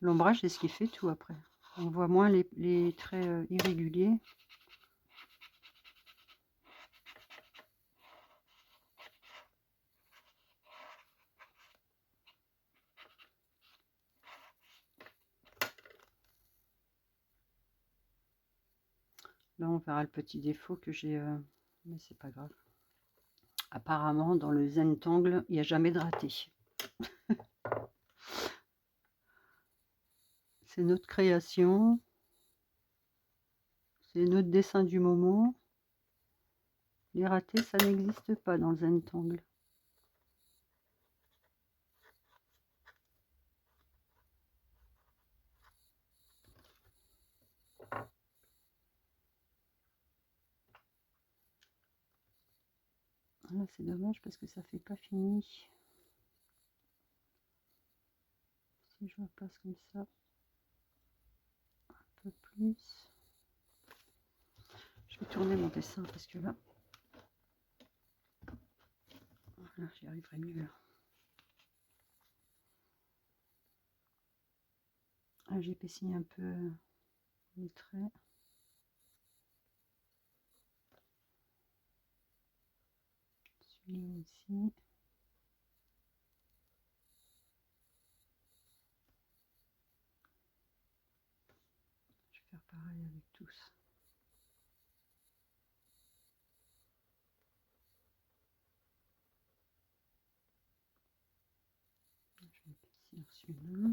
L'ombrage c'est ce qui fait tout après. On voit moins les traits irréguliers. Là on verra le petit défaut que j'ai, mais c'est pas grave. Apparemment dans le Zentangle il n'y a jamais de raté. C'est notre création, c'est notre dessin du moment. Les ratés ça n'existe pas dans le Zentangle. Là c'est dommage parce que ça fait pas fini. Si je repasse comme ça un peu plus, je vais tourner mon dessin parce que là, voilà, j'y arriverai mieux là. Ah, j'épaissis un peu les traits. Celui-là aussi. Je vais faire pareil avec tous. Je vais épaissir celui-là.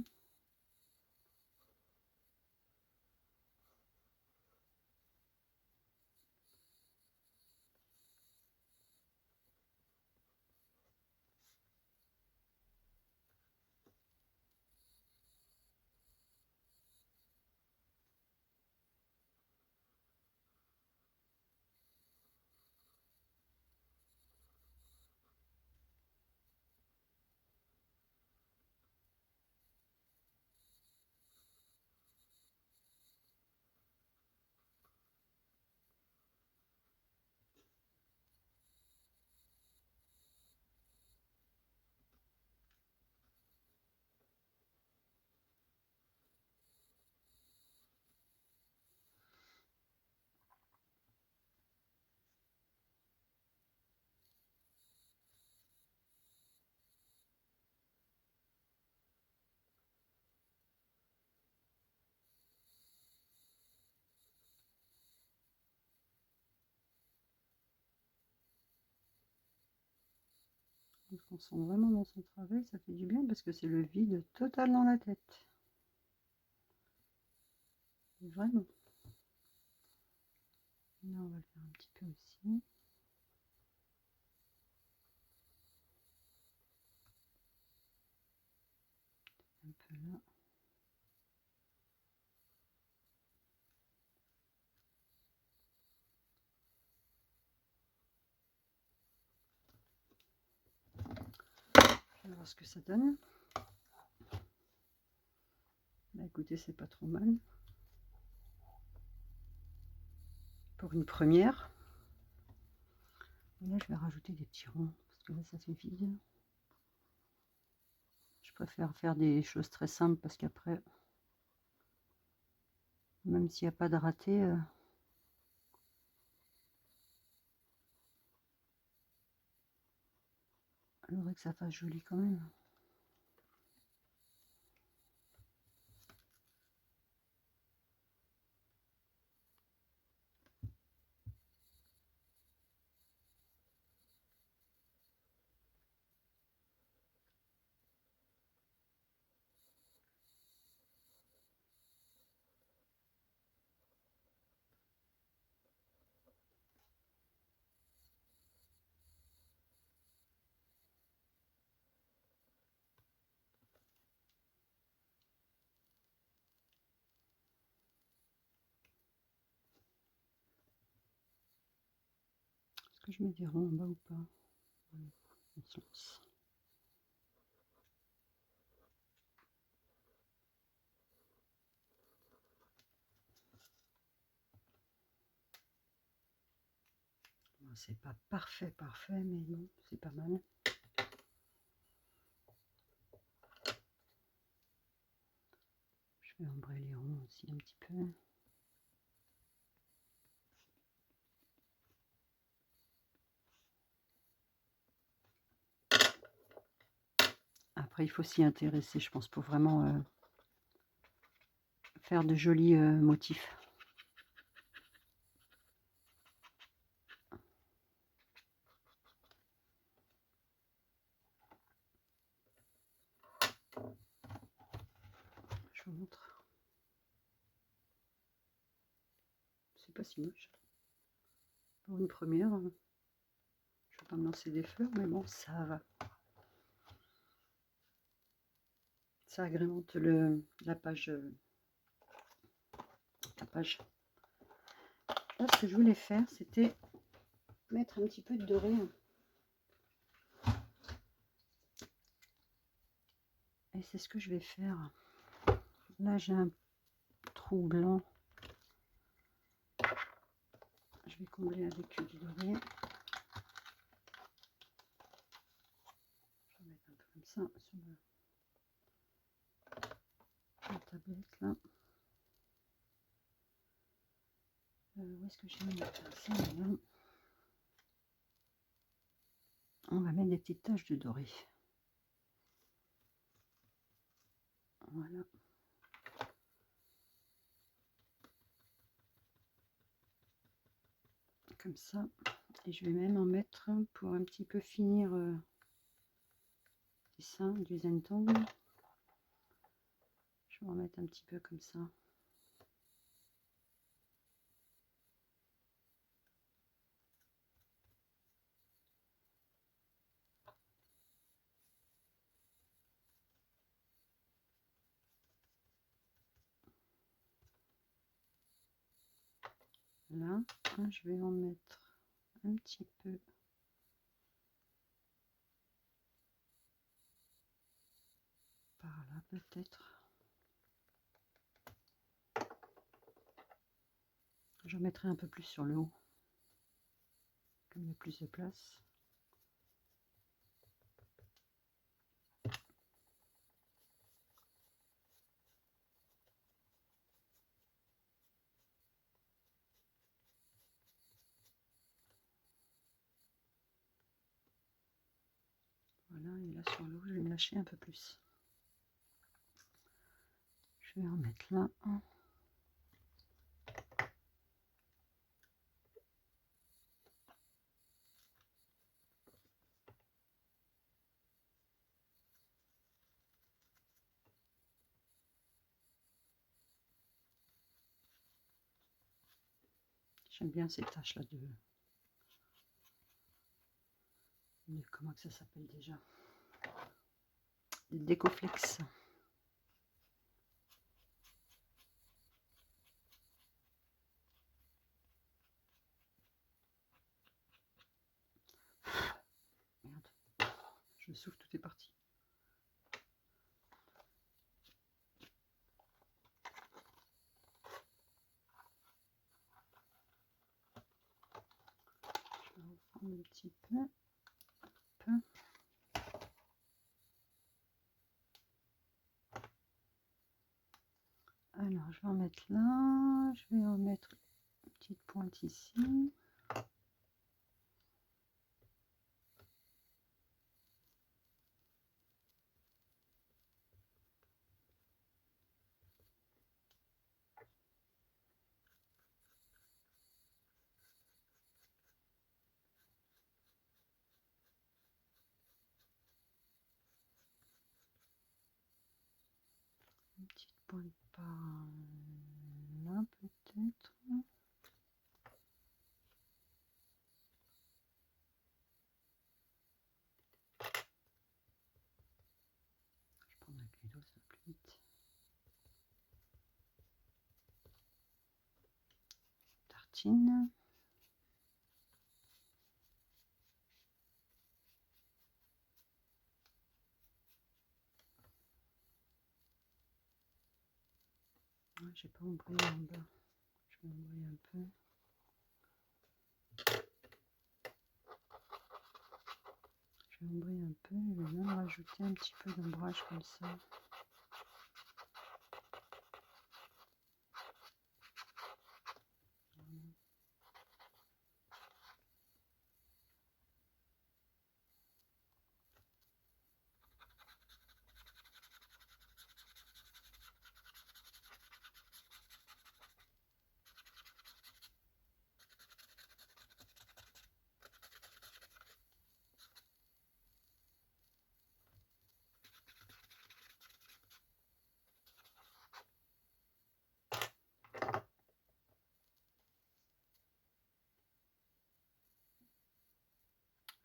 On se concentre vraiment dans son travail, ça fait du bien parce que c'est le vide total dans la tête. Vraiment. Là, on va le faire un petit peu aussi. Un peu là. On va voir ce que ça donne. Bah, écoutez, c'est pas trop mal. Pour une première. Et là, je vais rajouter des petits ronds, parce que là, ça fait vide. Je préfère faire des choses très simples, parce qu'après, même s'il n'y a pas de raté, il faudrait que ça fasse joli quand même. Est-ce que je mets des ronds en bas ou pas? On se lance. Bon, c'est pas parfait, mais bon, c'est pas mal. Je vais embrer les ronds aussi un petit peu. Après, il faut s'y intéresser, je pense, pour vraiment faire de jolis motifs. Je vous montre. C'est pas si moche. Pour une première, je vais pas me lancer des fleurs, mais bon, ça va. Ça agrémente la page. Là, ce que je voulais faire, c'était mettre un petit peu de doré. Et c'est ce que je vais faire. Là, j'ai un trou blanc. Je vais combler avec du doré. Je vais mettre un peu comme ça sur la tablette là. Où est-ce que j'ai mis ça? On va mettre des petites taches de doré. Voilà. Comme ça. Et je vais même en mettre pour un petit peu finir dessin du Zentangle. Je vais en mettre un petit peu comme ça. Là, je vais en mettre un petit peu par là peut-être. J'en mettrai un peu plus sur le haut, comme il y a plus de place. Voilà, et là sur le haut, je vais me lâcher un peu plus. Je vais en mettre là. J'aime bien ces taches là comment que ça s'appelle déjà? Des Décoflex. Merde, je souffle, tout est parti. un petit peu. Hop. Alors, je vais en mettre là. Je vais en mettre une petite pointe ici. Une petite pointe par là, peut-être. Je prends un kilo, ça va plus vite. Tartine. J'ai pas embrayé en bas. Je vais embrayer un peu. Je vais embrayer un peu. Je vais même rajouter un petit peu d'ombrage comme ça.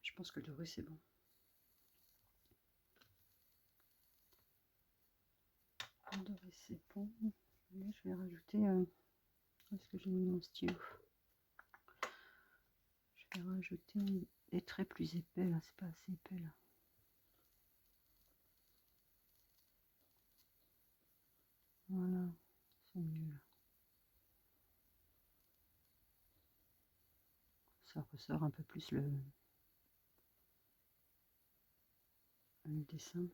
Je pense que le doré c'est bon. Le doré c'est bon. Là, je vais rajouter. Où est-ce que j'ai mis mon stylo? Je vais rajouter des traits plus épais là. C'est pas assez épais là. Voilà, c'est mieux là. Ça ressort un peu plus le dessin.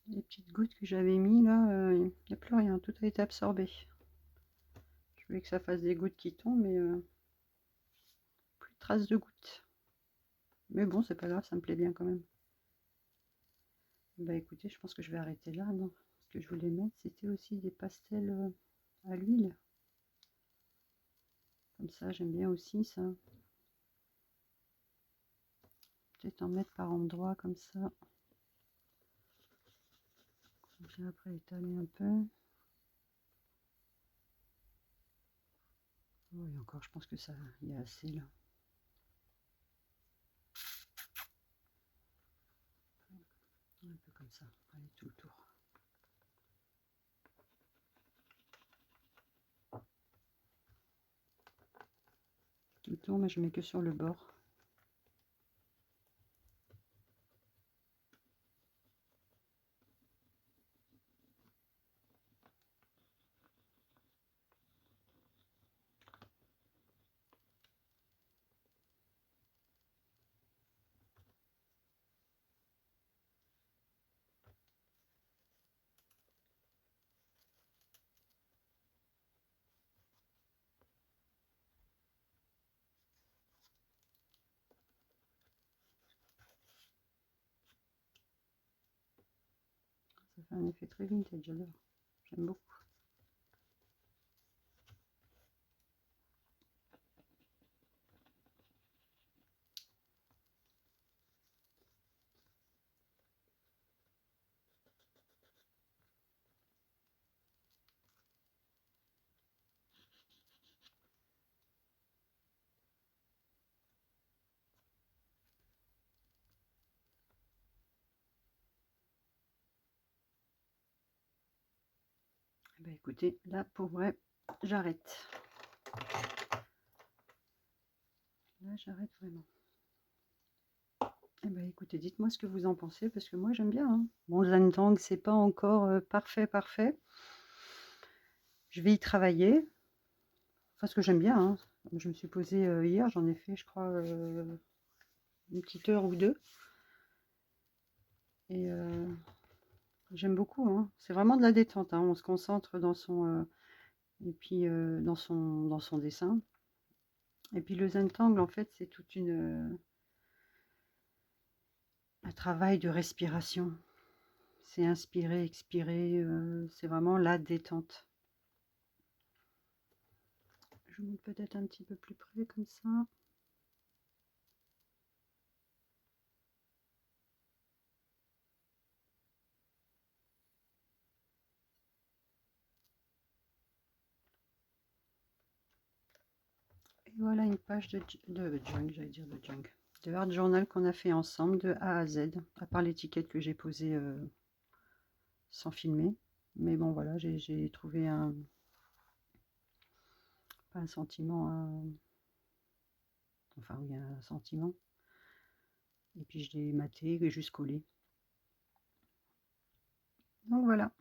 Les petites gouttes que j'avais mis là, il n'y a plus rien, tout a été absorbé. Je voulais que ça fasse des gouttes qui tombent, mais plus de traces de gouttes. Mais bon, c'est pas grave, ça me plaît bien quand même. Bah écoutez, je pense que je vais arrêter là. Non, ce que je voulais mettre, c'était aussi des pastels à l'huile. Comme ça, j'aime bien aussi ça. Peut-être en mettre par endroit comme ça. J'ai après étalé un peu. Oh, et encore, je pense que ça, il y a assez là. Un peu comme ça, allez, tout le tour. Tout le tour, mais je mets que sur le bord. fait un effet très vintage, j'adore. J'aime beaucoup. Bah écoutez, là pour vrai, j'arrête. Là j'arrête vraiment. Eh ben écoutez, dites-moi ce que vous en pensez, parce que moi j'aime bien, hein. Bon, le Zantang, c'est pas encore parfait, parfait. Je vais y travailler. Enfin, ce que j'aime bien, hein. Je me suis posée hier, j'en ai fait, je crois, une petite heure ou deux. Et j'aime beaucoup, hein. C'est vraiment de la détente, hein. On se concentre dans son et puis dans son dessin. Et puis le Zentangle, en fait, c'est toute une un travail de respiration. C'est inspirer, expirer, c'est vraiment la détente. Je vous montre peut-être un petit peu plus près comme ça. Et voilà une page de junk, j'allais dire de junk, de art journal qu'on a fait ensemble de A à Z, à part l'étiquette que j'ai posée sans filmer. Mais bon, voilà, j'ai trouvé pas un sentiment, enfin oui, un sentiment. Et puis je l'ai maté et juste collé. Donc voilà.